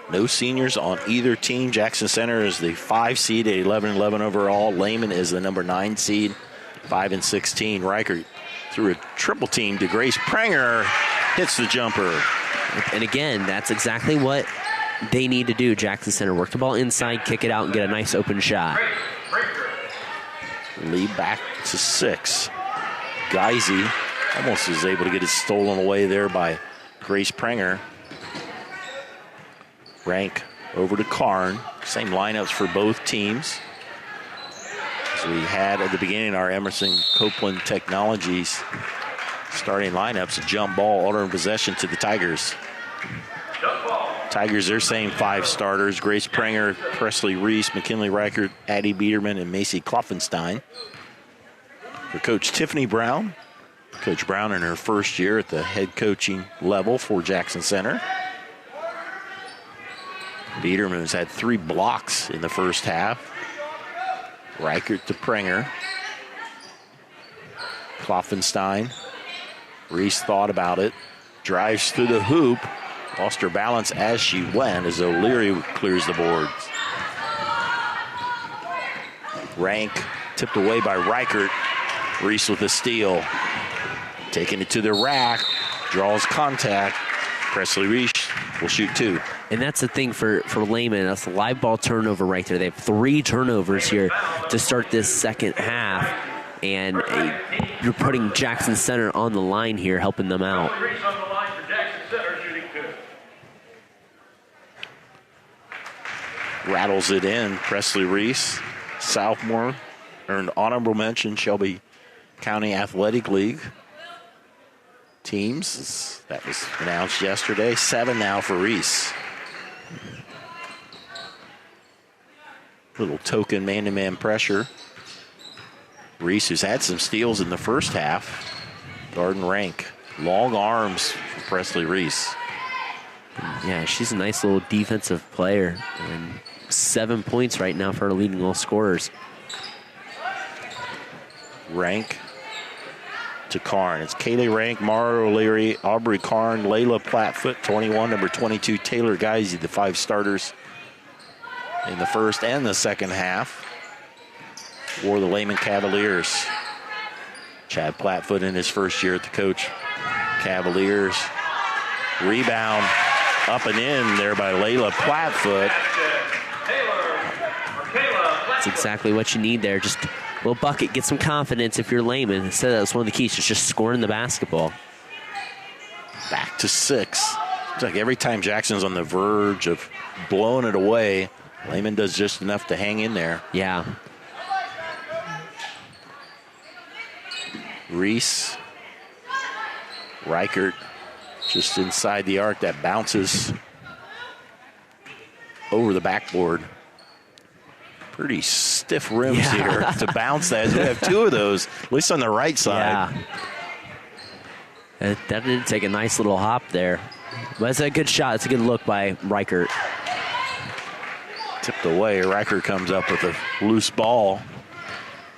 No seniors on either team. Jackson Center is the 5 seed at 11-11 overall. Lehman is the number 9 seed, 5-16. Reichert threw a triple team to Grace Pranger, hits the jumper. And again, that's exactly what they need to do. Jackson Center work the ball inside, kick it out, and get a nice open shot. Lead back to 6. Geisy almost was able to get it stolen away there by Grace Pranger. Rank over to Karn. Same lineups for both teams. As we had at the beginning, our Emerson Copeland Technologies starting lineups. A jump ball, order in possession to the Tigers. Tigers, their same 5 starters. Grace Pranger, Presley Reese, McKinley Reichert, Addie Biederman, and Macy Kloffenstein. For Coach Tiffany Brown. Coach Brown in her first year at the head coaching level for Jackson Center. Biederman has had 3 blocks in the first half. Reichert to Pranger. Kloffenstein. Reese thought about it. Drives through the hoop. Lost her balance as she went as O'Leary clears the boards. Rank tipped away by Reichert. Reese with a steal. Taking it to the rack. Draws contact. Presley Reese will shoot 2. And that's the thing for Lehman. That's a live ball turnover right there. They have 3 turnovers here to start this second half. And you're putting Jackson Center on the line here, helping them out. Rattles it in. Presley Reese, sophomore, earned honorable mention Shelby County Athletic League teams. That was announced yesterday. 7 now for Reese. Little token man-to-man pressure. Reese, who's had some steals in the first half. Garden Rank. Long arms for Presley Reese. Yeah, she's a nice little defensive player. And 7 points right now for her leading all scorers. Rank to Karn. It's Kaylee Rank, Mara O'Leary, Aubrey Karn, Layla Plattfoot, 21, number 22, Taylor Geisy, the 5 starters in the first and the second half for the Lehman Cavaliers. Chad Plattfoot in his first year at the coach. Cavaliers. Rebound up and in there by Layla Plattfoot. That's exactly what you need there. Just a little bucket, get some confidence if you're Lehman. Instead, that's one of the keys, just scoring the basketball. Back to 6. It's like every time Jackson's on the verge of blowing it away, Lehman does just enough to hang in there. Yeah. Reese. Reichert just inside the arc. That bounces over the backboard. Pretty stiff rims here to bounce that. We have 2 of those, at least on the right side. Yeah. That did take a nice little hop there. But it's a good shot. It's a good look by Reichert. Tipped away. Reichert comes up with a loose ball.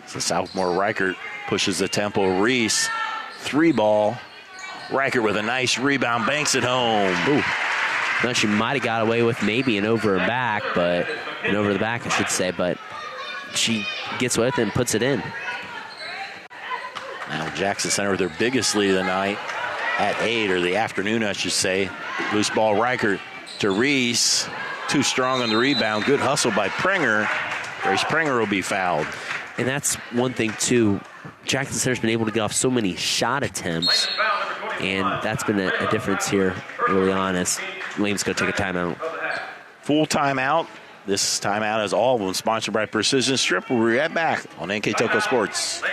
So sophomore Reichert pushes the tempo. Reese, 3 ball. Reichert with a nice rebound, banks it home. Ooh. Now she might have got away with maybe an over and back, but and over the back, I should say, but she gets with it and puts it in. Now Jackson Center with their biggest lead of the night at 8, or the afternoon, I should say. Loose ball, Reichert to Reese. Too strong on the rebound. Good hustle by Prenger. Grace Prenger will be fouled. And that's one thing, too. Jackson Center's been able to get off so many shot attempts, and that's been a difference here early on as Lehman's going to take a timeout. Full timeout. This timeout is all of them sponsored by Precision Strip. We'll be right back on NKTelco Sports.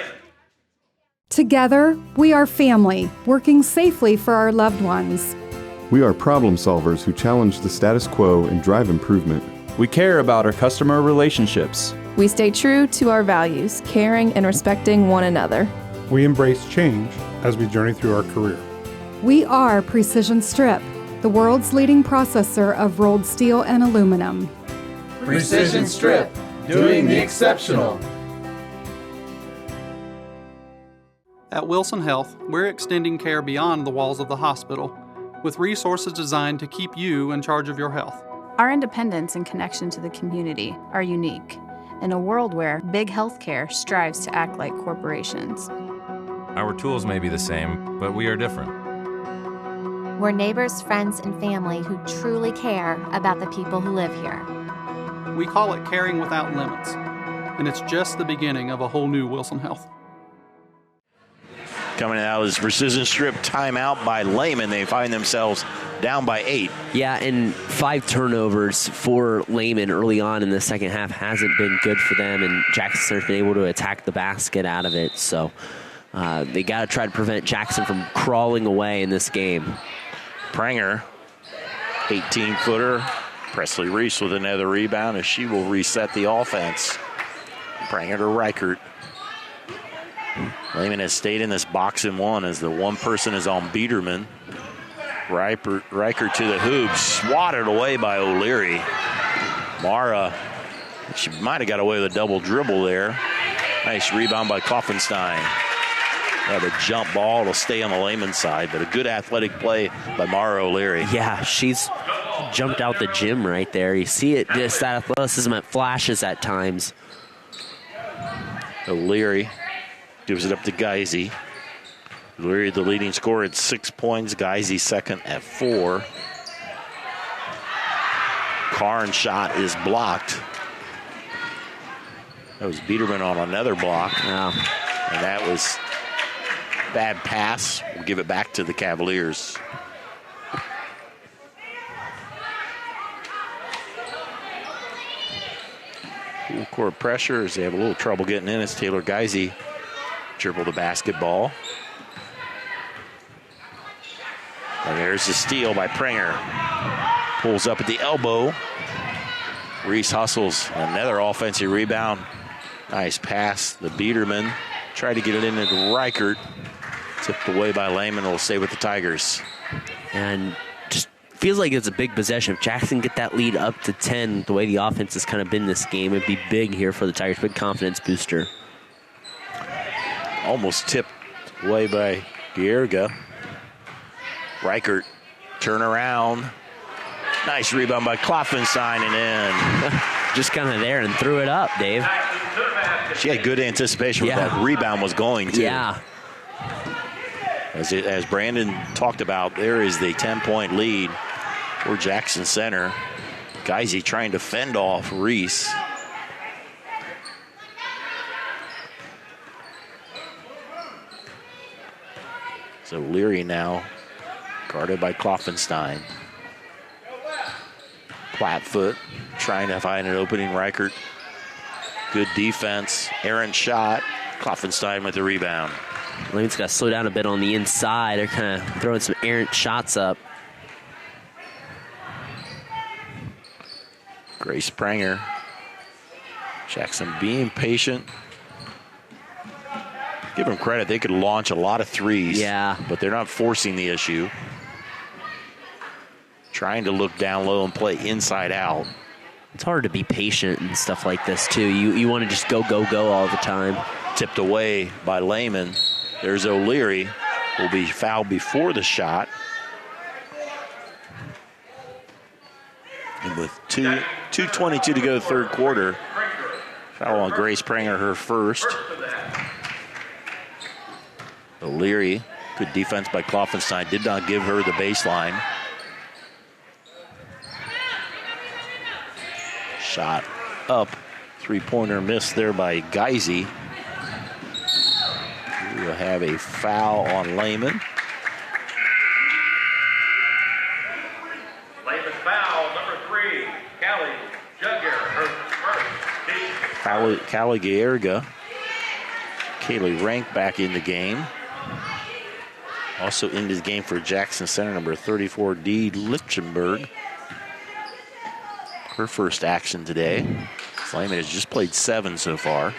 Together, we are family, working safely for our loved ones. We are problem solvers who challenge the status quo and drive improvement. We care about our customer relationships. We stay true to our values, caring and respecting one another. We embrace change as we journey through our career. We are Precision Strip, the world's leading processor of rolled steel and aluminum. Precision Strip, doing the exceptional. At Wilson Health, we're extending care beyond the walls of the hospital, with resources designed to keep you in charge of your health. Our independence and connection to the community are unique in a world where big healthcare strives to act like corporations. Our tools may be the same, but we are different. We're neighbors, friends, and family who truly care about the people who live here. We call it caring without limits, and it's just the beginning of a whole new Wilson Health. Coming out is Precision Strip timeout by Lehman. They find themselves down by 8. Yeah, and 5 turnovers for Lehman early on in the second half hasn't been good for them, and Jackson Center's been able to attack the basket out of it. So they got to try to prevent Jackson from crawling away in this game. Prenger, 18-footer. Presley Reese with another rebound as she will reset the offense. Prenger to Reichert. Lehman has stayed in this box and one as the one person is on Biederman. Reichert to the hoop, swatted away by O'Leary. Mara, she might have got away with a double dribble there. Nice rebound by Kaufenstein. Yeah, the jump ball will stay on the Lehman side, but a good athletic play by Mara O'Leary. Yeah, she's jumped out the gym right there. You see it, just that athleticism, it flashes at times. O'Leary gives it up to Geisy. O'Leary, the leading scorer at 6 points. Geisy second at 4. Karn's shot is blocked. That was Biederman on another block. Yeah. And that was bad pass. We'll give it back to the Cavaliers. Full court pressure as they have a little trouble getting in as Taylor Geisy dribble the basketball. And there's the steal by Prenger. Pulls up at the elbow. Reese hustles. Another offensive rebound. Nice pass. The Biederman tried to get it into Reichert. Tipped away by Lehman. Will stay with the Tigers. And just feels like it's a big possession. If Jackson get that lead up to 10, the way the offense has kind of been this game, it'd be big here for the Tigers. Big confidence booster. Almost tipped away by Gierga. Reichert, turn around. Nice rebound by Kloffenstein and in. Just kind of there and threw it up, Dave. She had good anticipation where that rebound was going to. Yeah. As Brandon talked about, there is the 10-point lead for Jackson Center. Geisy trying to fend off Reese. So Leary now guarded by Kloffenstein. Plattfoot trying to find an opening. Reichert, good defense. Errant shot. Kloffenstein with the rebound. Lehman's got to slow down a bit on the inside. They're kind of throwing some errant shots up. Grace Prenger. Jackson being patient. Give them credit. They could launch a lot of threes. Yeah. But they're not forcing the issue. Trying to look down low and play inside out. It's hard to be patient and stuff like this, too. You want to just go all the time. Tipped away by Lehman. There's O'Leary. Will be fouled before the shot. And with 2:22 to go third quarter. Foul on Grace Pranger, her first. O'Leary, good defense by Kloffenstein, did not give her the baseline. Shot up, three-pointer missed there by Geisy. We'll have a foul on Lehman. Lehman foul, number 3, Callie Jugger, her first. Callie Gaerga. Kaylee Rank back in the game. Also into the game for Jackson Center, number 34, Dee Lichtenberg. Her first action today. Lehman has just played 7 so far.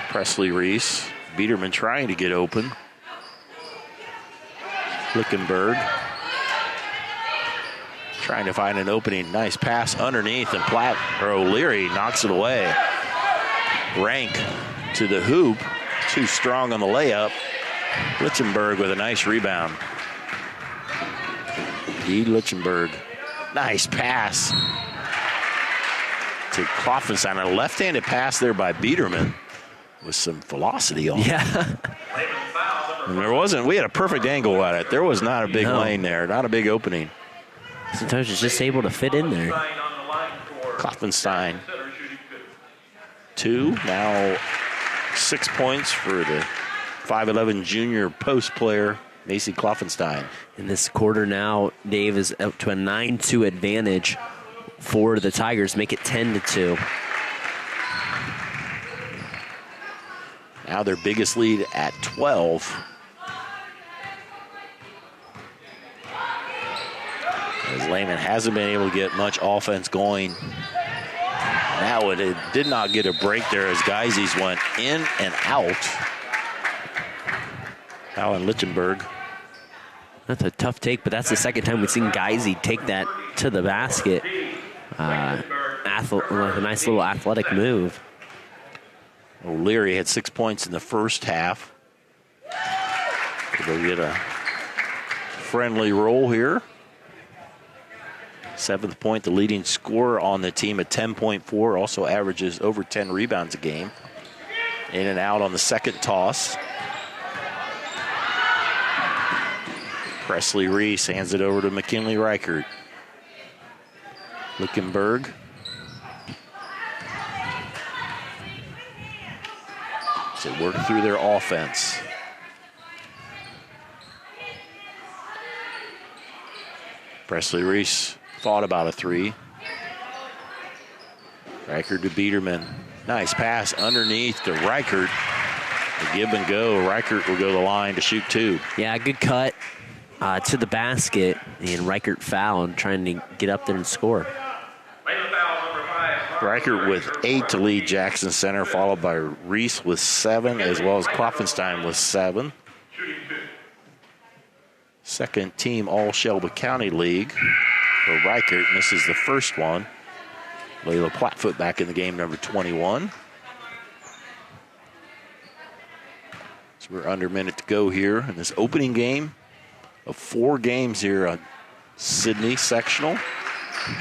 Presley Reese. Biederman trying to get open. Lichtenberg trying to find an opening. Nice pass underneath, and O'Leary knocks it away. Rank to the hoop. Too strong on the layup. Lichtenberg with a nice rebound. Dee Lichtenberg. Nice pass to Kloffenstein. A left-handed pass there by Biederman with some velocity on it. Yeah. And we had a perfect angle at it. There was not a big lane there, not a big opening. Sometimes it's just able to fit in there. Kloffenstein. 2, now 6 points for the 5'11 junior post player, Macy Kloffenstein. In this quarter now, Dave is up to a 9-2 advantage for the Tigers, make it 10-2. Now their biggest lead at 12. As Lehman hasn't been able to get much offense going. Now it did not get a break there as Geisy's went in and out. Alan Lichtenberg. That's a tough take, but that's the second time we've seen Geisy take that to the basket. A nice little athletic move. O'Leary had 6 points in the first half. They'll get a friendly roll here. 7th point, the leading scorer on the team at 10.4, also averages over 10 rebounds a game. In and out on the second toss. Presley Reese hands it over to McKinley Reichert. Lichtenberg. So work through their offense. Presley Reese thought about a 3. Reichert to Biederman. Nice pass underneath to Reichert. The give and go. Reichert will go to the line to shoot 2. Yeah, good cut to the basket, and Reichert fouled, trying to get up there and score. Reichert with 8 to lead Jackson Center, followed by Reese with 7, as well as Kloffenstein with 7. Second team All-Shelby County League for Reichert. Misses the first one. Layla Plattfoot back in the game, number 21. So we're under a minute to go here in this opening game of 4 games here on Sidney Sectional.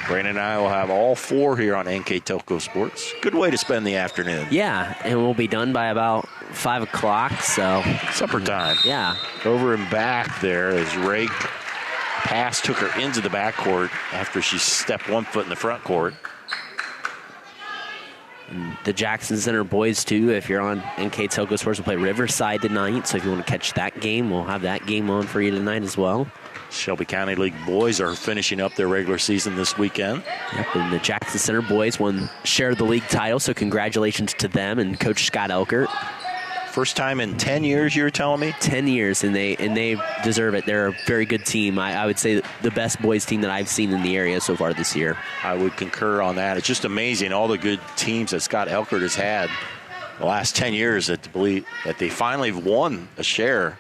Brandon and I will have all 4 here on NKTelco Sports. Good way to spend the afternoon. Yeah, and we'll be done by about 5 o'clock, so. Supper time. Yeah. Over and back there as Ray pass took her into the backcourt after she stepped 1 foot in the front court. And the Jackson Center boys, too, if you're on NKTelco Sports, will play Riverside tonight, so if you want to catch that game, we'll have that game on for you tonight as well. Shelby County League boys are finishing up their regular season this weekend. Yep, and the Jackson Center boys shared the league title, so congratulations to them and Coach Scott Elkert. First time in 10 years, you were telling me? 10 years, and they deserve it. They're a very good team. I would say the best boys team that I've seen in the area so far this year. I would concur on that. It's just amazing all the good teams that Scott Elkert has had the last 10 years that they finally have won a share.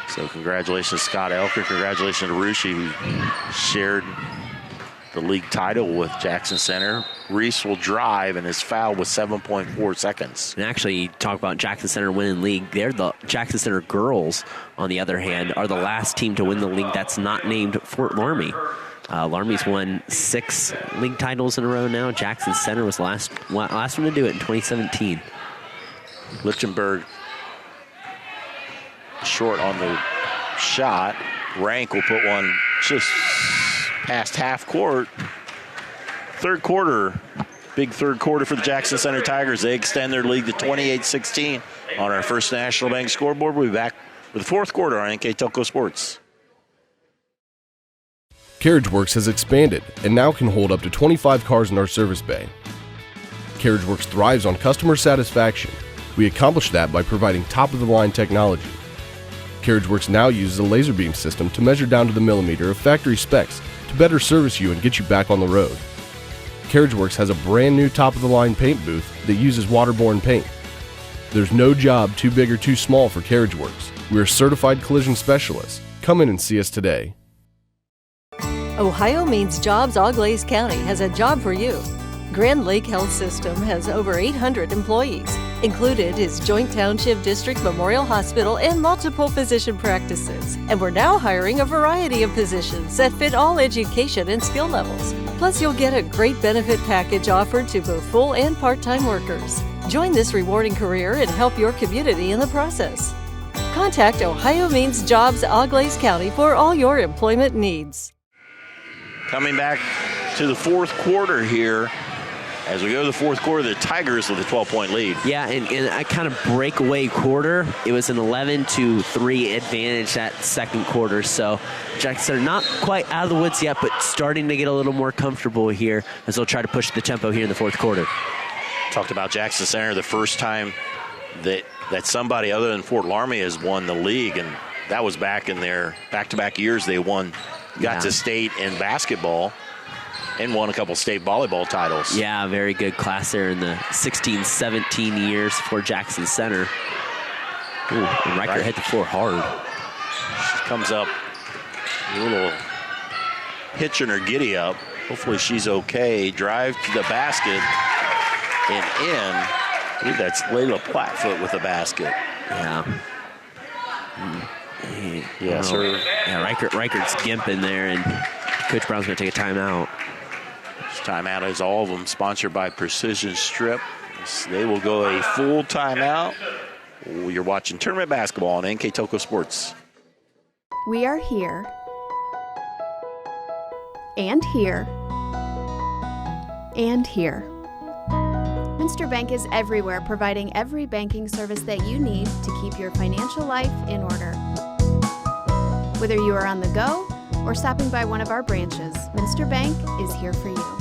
So congratulations, Scott Elkert. Congratulations to Rushi, who shared the league title with Jackson Center. Reese will drive and is fouled with 7.4 seconds. And actually, talk about Jackson Center winning league. They're the Jackson Center girls, on the other hand, are the last team to win the league that's not named Fort Laramie. Larmy's won 6 league titles in a row now. Jackson Center was last one to do it in 2017. Lichtenberg short on the shot. Rank will put one just past half court. Third quarter, big third quarter for the Jackson Center Tigers. They extend their lead to 28-16 on our First National Bank scoreboard. We'll be back with the fourth quarter on NKTelco Sports. CarriageWorks has expanded and now can hold up to 25 cars in our service bay. CarriageWorks thrives on customer satisfaction. We accomplish that by providing top-of-the-line technology. CarriageWorks now uses a laser beam system to measure down to the millimeter of factory specs to better service you and get you back on the road. CarriageWorks has a brand new top-of-the-line paint booth that uses waterborne paint. There's no job too big or too small for CarriageWorks. We're certified collision specialists. Come in and see us today. Ohio Means Jobs Auglaize County has a job for you. Grand Lake Health System has over 800 employees. Included is Joint Township District Memorial Hospital and multiple physician practices. And we're now hiring a variety of positions that fit all education and skill levels. Plus, you'll get a great benefit package offered to both full and part-time workers. Join this rewarding career and help your community in the process. Contact Ohio Means Jobs Auglaize County for all your employment needs. Coming back to the fourth quarter here. As we go to the fourth quarter, the Tigers with a 12-point lead. Yeah, and a kind of breakaway quarter. It was an 11-3 advantage that second quarter. So Jackson are not quite out of the woods yet, but starting to get a little more comfortable here as they'll try to push the tempo here in the fourth quarter. Talked about Jackson Center, the first time that somebody other than Fort Laramie has won the league, and that was back in their back-to-back years. They got to state in basketball and won a couple state volleyball titles. Yeah, very good class there in the 16-17 years for Jackson Center. Ooh, and Riker hit the floor hard. She comes up a little hitch in her giddy up. Hopefully she's okay. Drive to the basket and in. I believe that's Layla Plattfoot with the basket. Yeah. Yes, Reichert's gimping there, and Coach Brown's going to take a timeout. Timeout is all of them sponsored by Precision Strip. They will go a full timeout. You're watching tournament basketball on NKTelco Sports. We are here and here and here. Minster Bank is everywhere, providing every banking service that you need to keep your financial life in order. Whether you are on the go or stopping by one of our branches, Minster Bank is here for you.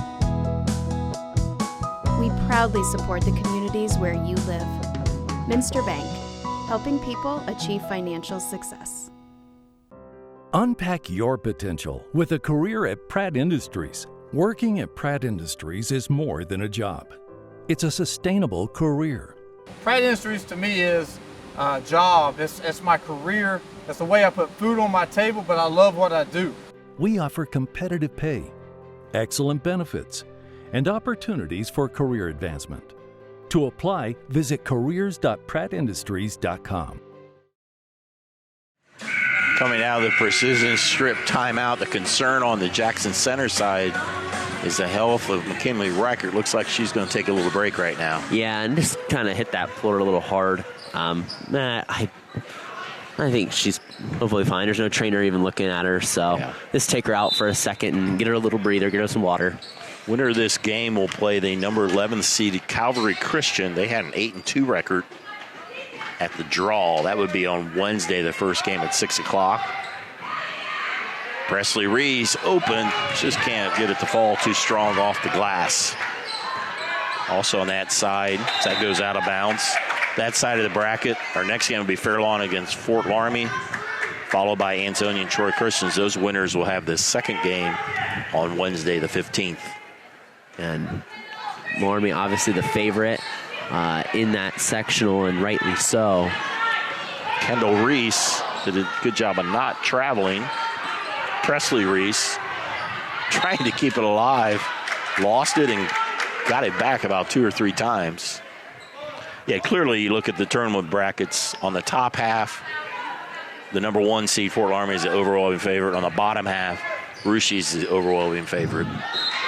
We proudly support the communities where you live. Minster Bank, helping people achieve financial success. Unpack your potential with a career at Pratt Industries. Working at Pratt Industries is more than a job. It's a sustainable career. Pratt Industries to me is a job. It's my career. It's the way I put food on my table, but I love what I do. We offer competitive pay, excellent benefits, and opportunities for career advancement. To apply, visit careers.prattindustries.com. Coming out of the Precision Strip timeout, the concern on the Jackson Center side is the health of McKinley Reichert. Looks like she's going to take a little break right now. Yeah, and just kind of hit that floor a little hard. I think she's hopefully fine. There's no trainer even looking at her, so just take her out for a second and get her a little breather, get her some water. Winner of this game will play the number 11 seeded Calvary Christian. They had an 8-2 record at the draw. That would be on Wednesday, the first game at 6 o'clock. Presley Reese open, just can't get it to fall too strong off the glass. Also on that side, that goes out of bounds. That side of the bracket, our next game will be Fairlawn against Fort Laramie, followed by Ansonia and Troy Christians. Those winners will have the second game on Wednesday, the 15th. And Laramie, obviously the favorite in that sectional, and rightly so. Kendall Reese did a good job of not traveling. Presley Reese trying to keep it alive, lost it and got it back about 2 or 3 times. Yeah, clearly you look at the tournament brackets on the top half, the number 1 seed Fort Laramie is the overall favorite. On the bottom half, Rushi's the overwhelming favorite.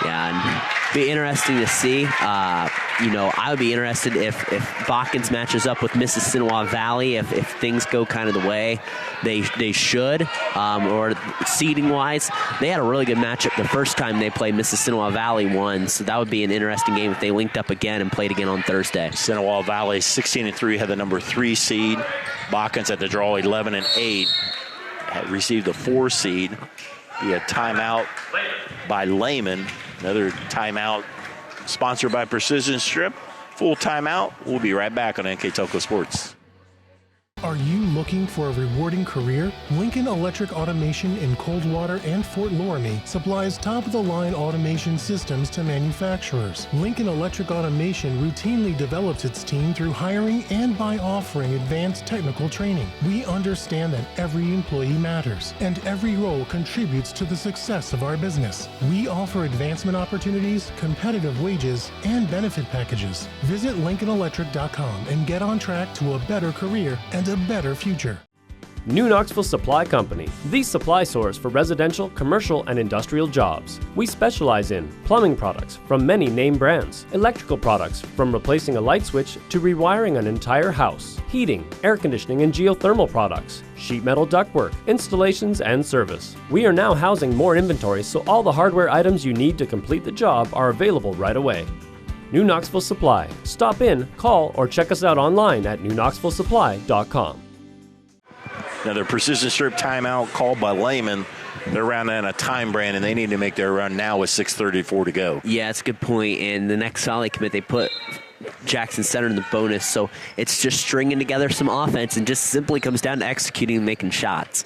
Yeah, and be interesting to see. I would be interested if Botkins matches up with Mississinawa Valley, if things go kind of the way they should, or seeding-wise. They had a really good matchup the first time they played. Mississinawa Valley won, so that would be an interesting game if they linked up again and played again on Thursday. Mississinawa Valley, 16-3, had the number 3 seed. Botkins had to draw 11-8, had received the 4 seed. Be a timeout by Lehman. Another timeout sponsored by Precision Strip. Full timeout. We'll be right back on NKTelco Sports. Are you looking for a rewarding career? Lincoln Electric Automation in Coldwater and Fort Loramie supplies top-of-the-line automation systems to manufacturers. Lincoln Electric Automation routinely develops its team through hiring and by offering advanced technical training. We understand that every employee matters, and every role contributes to the success of our business. We offer advancement opportunities, competitive wages, and benefit packages. Visit LincolnElectric.com and get on track to a better career and a better future. New Knoxville Supply Company, the supply source for residential, commercial, and industrial jobs. We specialize in plumbing products from many name brands, electrical products from replacing a light switch to rewiring an entire house, heating, air conditioning, and geothermal products, sheet metal ductwork, installations, and service. We are now housing more inventory, so all the hardware items you need to complete the job are available right away. New Knoxville Supply. Stop in, call, or check us out online at newknoxvillesupply.com. Another Precision Strip timeout called by Lehman. They're running on a time brand, and they need to make their run now with 6:34 to go. Yeah, it's a good point. And the next solid commit, they put Jackson Center in the bonus, so it's just stringing together some offense and just simply comes down to executing and making shots.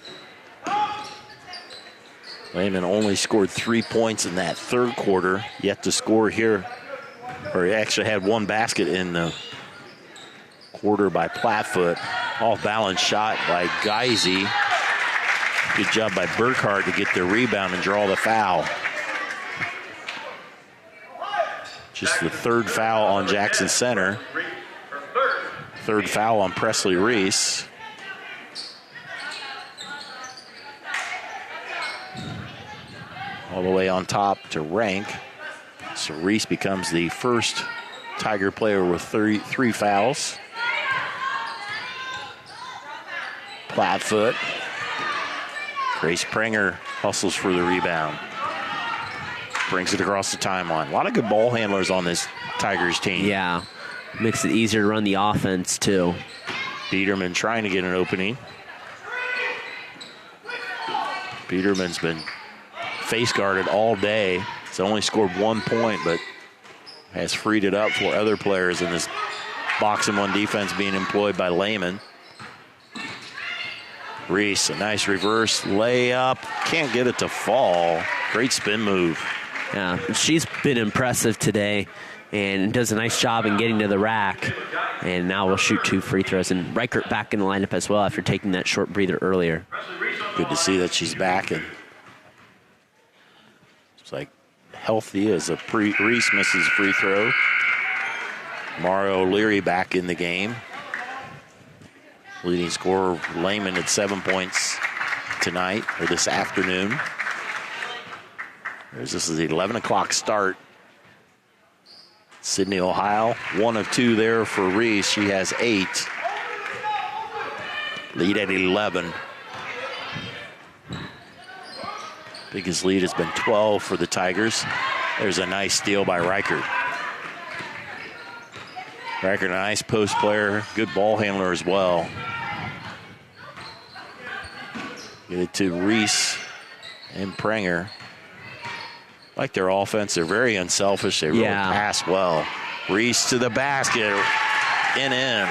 Lehman only scored 3 points in that third quarter, yet to score here. Or he actually had one basket in the quarter by Plattfoot. Off-balance shot by Geisy. Good job by Burkhart to get the rebound and draw the foul. Just the third foul on Jackson Center. Third foul on Presley Reese. All the way on top to Rank. So Reese becomes the first Tiger player with three fouls. Plattfoot. Grace Prenger hustles for the rebound. Brings it across the timeline. A lot of good ball handlers on this Tigers team. Yeah, makes it easier to run the offense too. Biederman trying to get an opening. Biederman's been face guarded all day. He's only scored 1 point, but has freed it up for other players in this box and one defense being employed by Lehman. Reese, a nice reverse layup. Can't get it to fall. Great spin move. Yeah, she's been impressive today and does a nice job in getting to the rack. And now we'll shoot 2 free throws. And Reichert back in the lineup as well after taking that short breather earlier. Good to see that she's back. And it's like healthy as Reese misses free throw. Mario O'Leary back in the game. Leading scorer Lehman at 7 points tonight, or this afternoon. This is the 11 o'clock start. Sidney, Ohio, 1 of 2 there for Reese. She has 8. Lead at 11. Biggest lead has been 12 for the Tigers. There's a nice steal by Reichert. Reichert, a nice post player, good ball handler as well. Get it to Reese and Prenger. Like their offense, they're very unselfish. They really pass well. Reese to the basket, in. And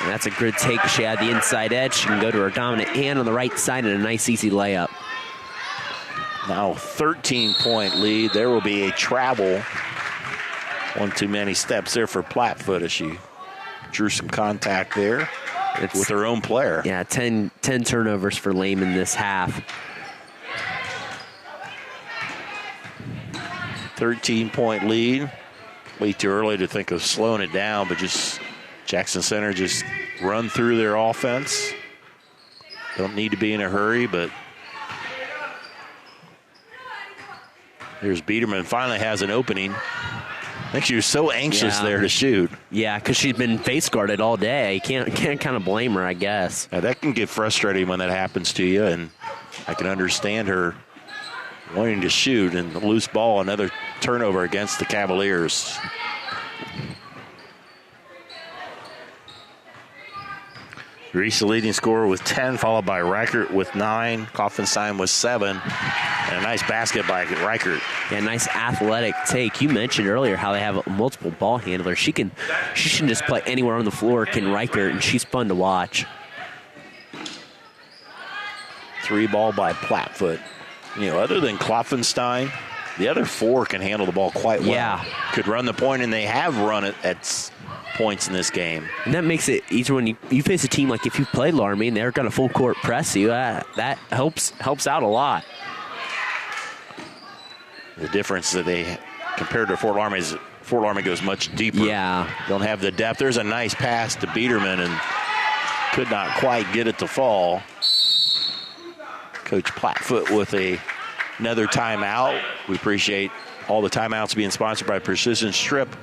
that's a good take. She had the inside edge. She can go to her dominant hand on the right side and a nice easy layup. Now 13-point lead. There will be a travel. One too many steps there for Plattfoot as she drew some contact there with her own player. Yeah, 10 turnovers for Lehman this half. 13-point lead. Way too early to think of slowing it down, but just Jackson Center just run through their offense. Don't need to be in a hurry, but Here's Biederman, finally has an opening. I think she was so anxious there to shoot. Yeah, because she's been face guarded all day. Can't kind of blame her, I guess. Now, that can get frustrating when that happens to you, and I can understand her wanting to shoot. And the loose ball, another turnover against the Cavaliers. Reese, the leading scorer, with 10, followed by Reichert with 9. Kaufenstein with 7. And a nice basket by Reichert. Yeah, nice athletic take. You mentioned earlier how they have multiple ball handlers. She can just play anywhere on the floor, can Reichert, and she's fun to watch. 3 ball by Plattfoot. You know, other than Kaufenstein, the other 4 can handle the ball quite well. Yeah. Could run the point, and they have run it at points in this game. And that makes it easier when you face a team like if you play Laramie and they're going to full court press you. That helps out a lot. The difference that they, compared to Fort Laramie, is Fort Laramie goes much deeper. Yeah. Don't have the depth. There's a nice pass to Biederman and could not quite get it to fall. Coach Plattfoot with another timeout. We appreciate all the timeouts being sponsored by Precision Strip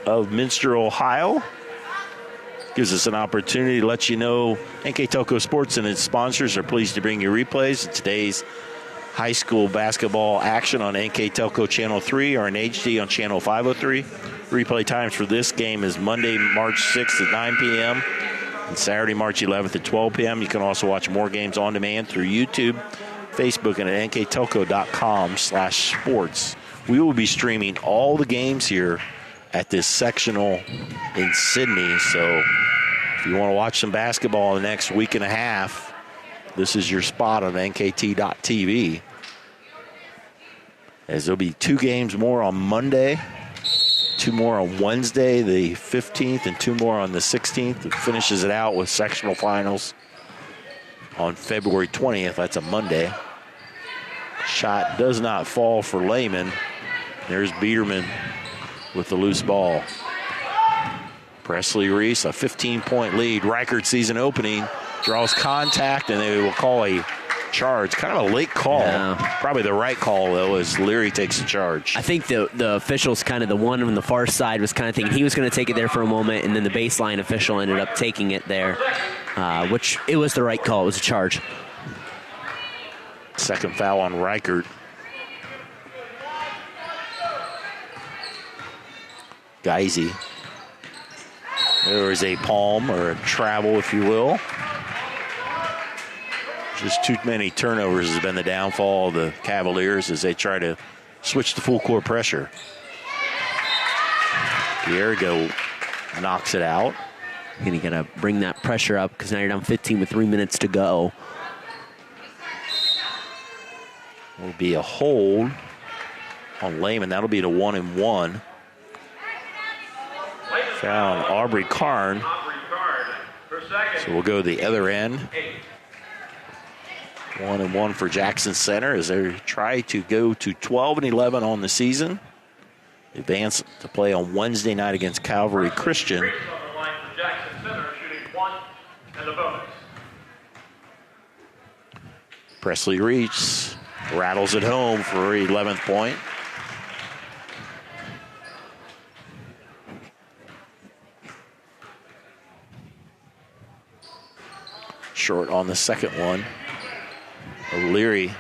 of Minster, Ohio. Gives us an opportunity to let you know NKTelco Sports and its sponsors are pleased to bring you replays of today's high school basketball action on NKTelco Channel 3 or in HD on Channel 503. Replay times for this game is Monday, March 6th at 9 p.m. and Saturday, March 11th at 12 p.m. You can also watch more games on demand through YouTube, Facebook, and at nktelco.com/sports. We will be streaming all the games here at this sectional in Sidney. So if you want to watch some basketball in the next week and a half, this is your spot on nkt.tv. As there'll be 2 games more on Monday, 2 more on Wednesday, the 15th, and 2 more on the 16th. It finishes it out with sectional finals on February 20th. That's a Monday. Shot does not fall for Lehman. There's Biederman with the loose ball. Presley Reese, a 15-point lead. Reichert season opening, draws contact, and they will call a charge. Kind of a late call. Yeah. Probably the right call, though, as Leary takes the charge. I think the official's kind of the one on the far side was kind of thinking he was going to take it there for a moment, and then the baseline official ended up taking it there, which it was the right call. It was a charge. Second foul on Reichert. Geisy. There is a palm or a travel, if you will. Just too many turnovers has been the downfall of the Cavaliers as they try to switch to full court pressure. Guerrero knocks it out. And you got to bring that pressure up because now you're down 15 with 3 minutes to go. Will be a hold on Lehman. That'll be the 1-and-1. Foul on Aubrey Karn. So we'll go the other end. 1-and-1 for Jackson Center as they try to go to 12-11 on the season. Advance to play on Wednesday night against Calvary Christian. Presley Reese rattles it home for her 11th point. Short on the second one. O'Leary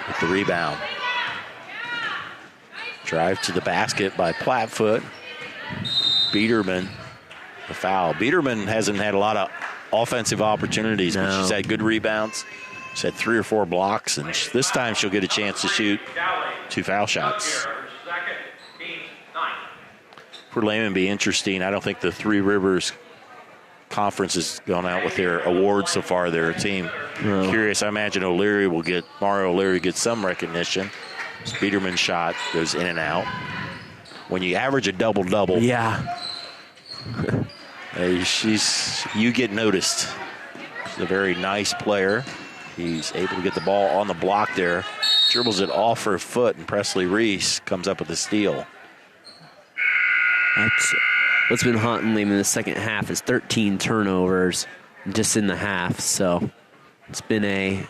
with the rebound. Drive to the basket by Plattfoot. Biederman, the foul. Biederman hasn't had a lot of offensive opportunities, but she's had good rebounds. She's had 3 or 4 blocks, and this time she'll get a chance to shoot 2 foul shots. For Lehman, be interesting. I don't think the Three Rivers Conference has gone out with their awards so far. Their team. Curious. I imagine Mario O'Leary gets some recognition. Biederman's shot goes in and out. When you average a double-double, yeah, you get noticed. She's a very nice player. He's able to get the ball on the block there, dribbles it off her foot, and Presley Reese comes up with a steal. That's what's been haunting Lehman in the second half is 13 turnovers just in the half. So it's been a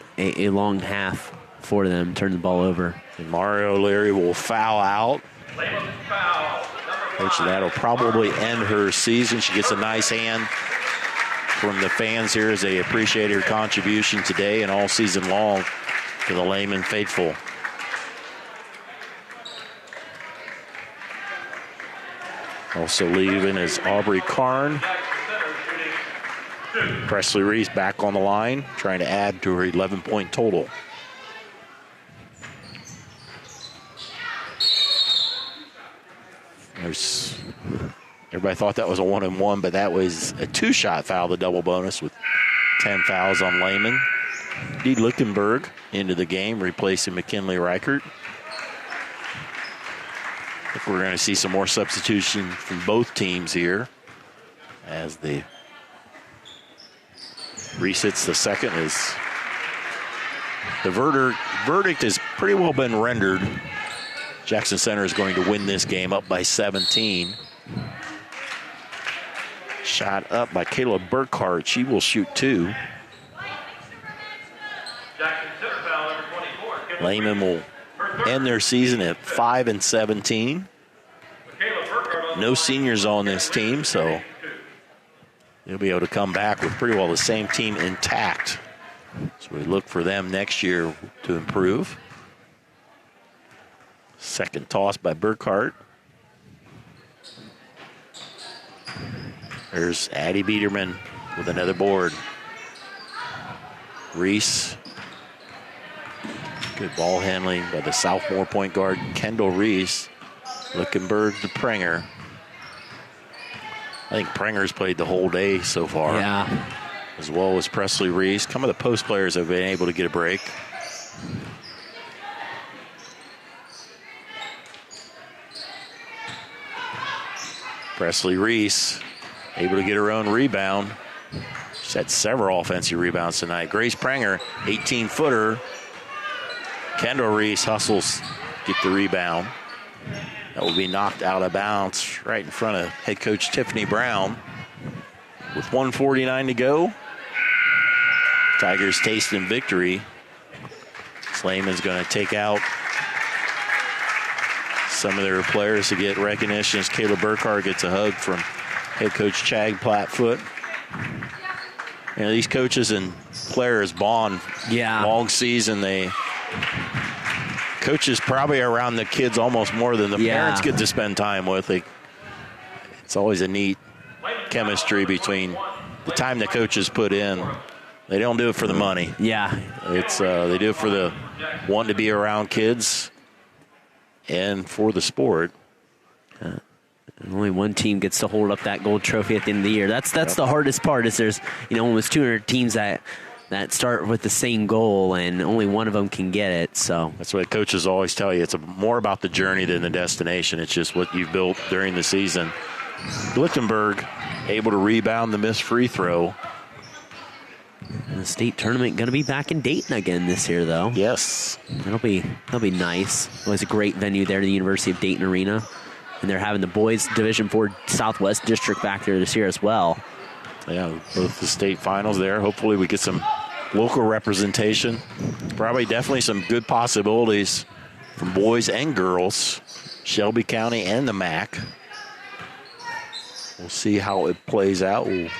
long half for them, turn the ball over. And Mario Leary will foul out. Which that'll probably end her season. She gets a nice hand from the fans here as they appreciate her contribution today and all season long to the Lehman faithful. Also leaving is Aubrey Karn. Presley Reese back on the line, trying to add to her 11-point total. Everybody thought that was a 1-and-1, but that was a 2-shot foul, the double bonus, with 10 fouls on Lehman. Dee Lichtenberg into the game, replacing McKinley Reichert. I think we're going to see some more substitution from both teams here as the resets the second. Is the verdict has pretty well been rendered. Jackson Center is going to win this game up by 17. Shot up by Kayla Burkhart. She will shoot 2. Lehman will end their season at 5-17. No seniors on this team, so they'll be able to come back with pretty well the same team intact. So we look for them next year to improve. Second toss by Burkhart. There's Addie Biederman with another board. Reese. Good ball handling by the sophomore point guard, Kendall Reese. Lichtenberg to Prenger. I think Prenger's played the whole day so far. Yeah. As well as Presley Reese. Some of the post players have been able to get a break. Presley Reese able to get her own rebound. She's had several offensive rebounds tonight. Grace Prenger, 18-footer. Kendall Reese hustles, get the rebound. That will be knocked out of bounds right in front of head coach Tiffany Brown. With 1:49 to go, Tigers tasting victory. Lehman's going to take out some of their players to get recognition as Kayla Burkhart gets a hug from head coach Chad Plattfoot. You know, these coaches and players bond. Yeah. Long season. Coaches probably are around the kids almost more than the parents get to spend time with. It's always a neat chemistry between the time the coaches put in. They don't do it for the money. Yeah. It's they do it for the wanting to be around kids and for the sport. Only one team gets to hold up that gold trophy at the end of the year. That's the hardest part. Is there's almost 200 teams that start with the same goal, and only one of them can get it. So that's what coaches always tell you. It's more about the journey than the destination. It's just what you've built during the season. Lichtenberg able to rebound the missed free throw. And the state tournament going to be back in Dayton again this year, though. Yes, that'll be nice. It was a great venue there, the University of Dayton Arena, and they're having the boys Division IV Southwest District back there this year as well. Yeah, both the state finals there. Hopefully we get some local representation. Probably definitely some good possibilities from boys and girls, Shelby County and the MAC. We'll see how it plays out. We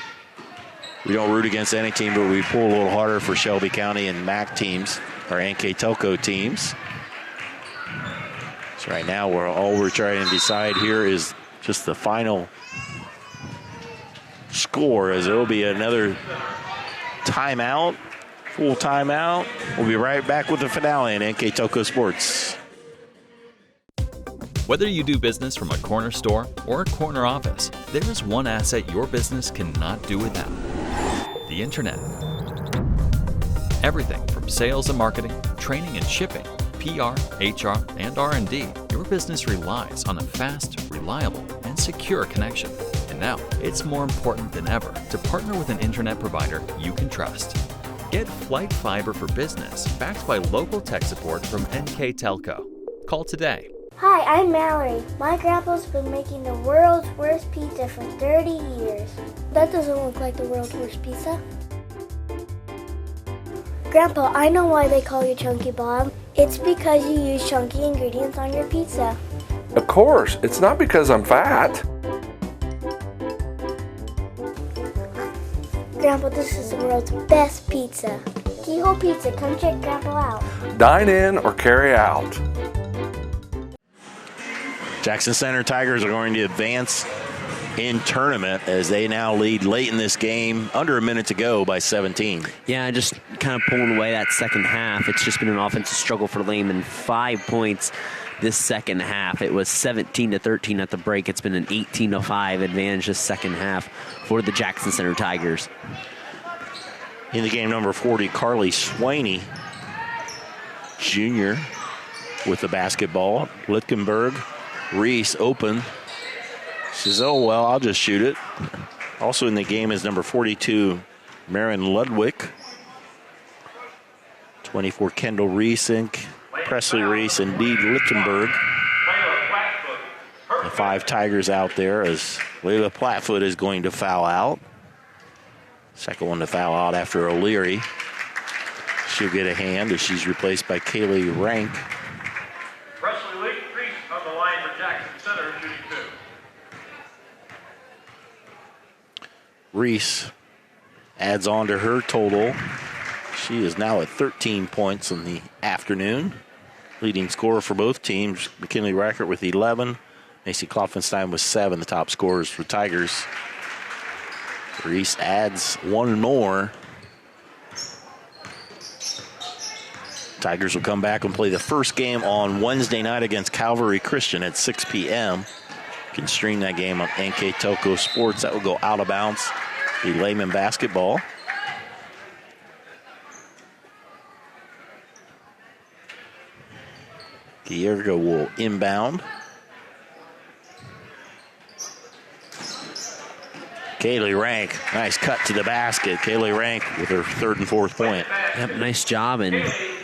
don't root against any team, but we pull a little harder for Shelby County and MAC teams, or NKTelco teams. So right now, all we're trying to decide here is just the final score, as it will be another timeout, full timeout. We'll be right back with the finale in NKTelco Sports. Whether you do business from a corner store or a corner office, there is one asset your business cannot do without: the internet. Everything from sales and marketing, training and shipping, PR, HR, and R&D, your business relies on a fast, reliable, and secure connection. And now, it's more important than ever to partner with an internet provider you can trust. Get Flight Fiber for Business, backed by local tech support from NKTelco. Call today. Hi, I'm Mallory. My grandpa's been making the world's worst pizza for 30 years. That doesn't look like the world's worst pizza. Grandpa, I know why they call you Chunky Bob. It's because you use chunky ingredients on your pizza. Of course, it's not because I'm fat. Grandpa, this is the world's best pizza. Keyhole Pizza, come check Grandpa out. Dine in or carry out. Jackson Center Tigers are going to advance in tournament as they now lead late in this game, under a minute to go, by 17. Yeah, just kind of pulling away that second half. It's just been an offensive struggle for Lehman. 5 points this second half. It was 17-13 at the break. It's been an 18-5 advantage this second half for the Jackson Center Tigers. In the game, number 40, Carly Swaney, Jr., with the basketball. Lichtenberg, Reese open. Says, oh, well, I'll just shoot it. Also in the game is number 42, Marin Ludwig. 24, Kendall Reese, and Presley Reese, and Dee Lichtenberg. The 5 Tigers out there as Layla Plattfoot is going to foul out. Second one to foul out after O'Leary. She'll get a hand as she's replaced by Kaylee Rank. Presley Reese on the line for Jackson Center, shooting 2. Reese adds on to her total. She is now at 13 points in the afternoon. Leading scorer for both teams, McKinley Rackert with 11. Macy Klopfenstein with 7, the top scorers for Tigers. Reese adds one more. Tigers will come back and play the first game on Wednesday night against Calvary Christian at 6 p.m. You can stream that game on NKTelco Sports. That will go out of bounds. The Lehman basketball. Giergo will inbound. Kaylee Rank, nice cut to the basket. Kaylee Rank with her 3rd and 4th point. Yep, nice job and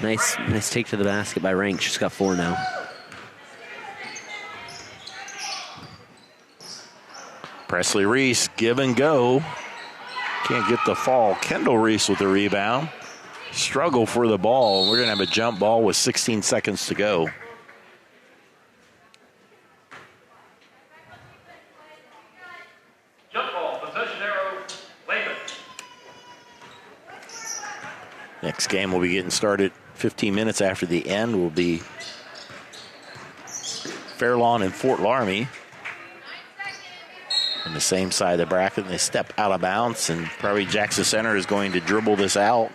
nice take to the basket by Rank. She's got 4 now. Presley Reese, give and go. Can't get the fall. Kendall Reese with the rebound. Struggle for the ball. We're going to have a jump ball with 16 seconds to go. Next game will be getting started 15 minutes after the end. Will be Fairlawn and Fort Laramie on the same side of the bracket. They step out of bounds, and probably Jackson Center is going to dribble this out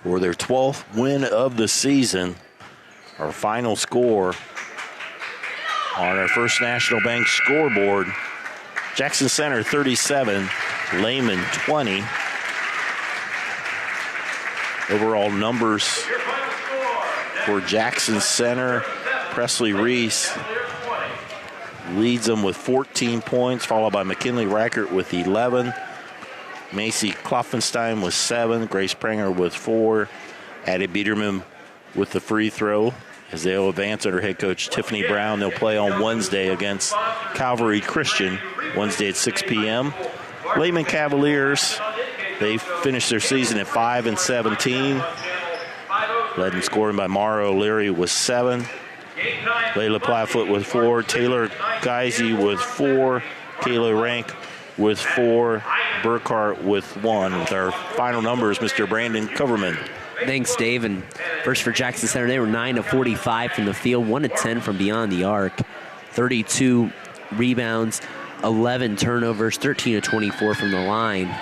for their 12th win of the season. Our final score on our First National Bank scoreboard: Jackson Center 37, Lehman 20. Overall numbers for Jackson Center: Presley Reese leads them with 14 points, followed by McKinley Rackert with 11. Macy Klopfenstein with 7. Grace Pranger with 4. Addie Biederman with the free throw as they'll advance under head coach Tiffany Brown. They'll play on Wednesday against Calvary Christian, Wednesday at 6 p.m. Lehman Cavaliers, they finished their season at 5-17. Led in scoring by Mara O'Leary with 7. Layla Plattfoot with 4. Taylor Geisey with 4. Kayla Rank with 4. Burkhart with 1. With our final numbers, Mr. Brandon Coverman. Thanks, Dave. And first for Jackson Center, they were 9 of 45 from the field, 1 of 10 from beyond the arc, 32 rebounds, 11 turnovers, 13 of 24 from the line.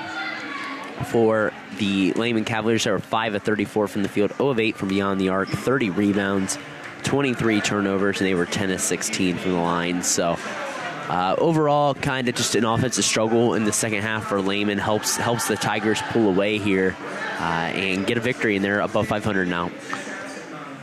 For the Lehman Cavaliers, they were 5 of 34 from the field, 0 of 8 from beyond the arc, 30 rebounds, 23 turnovers, and they were 10 of 16 from the line. So overall, kind of just an offensive struggle in the second half for Lehman. Helps the Tigers pull away here and get a victory, and they're above 500 now.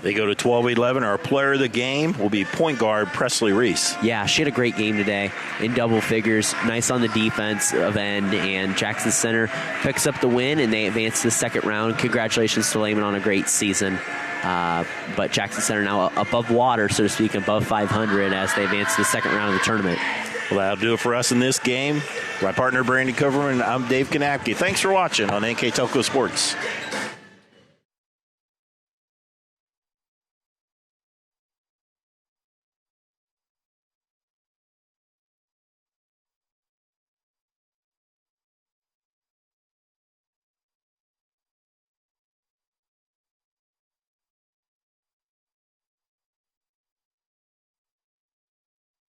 They go to 12-11. Our player of the game will be point guard Presley Reese. Yeah, she had a great game today in double figures. Nice on the defensive end, and Jackson Center picks up the win, and they advance to the second round. Congratulations to Lehman on a great season. But Jackson Center now above water, so to speak, above 500 as they advance to the second round of the tournament. Well, that'll do it for us in this game. My partner, Brandon Coverman, I'm Dave Kanapke. Thanks for watching on NKTelco Sports.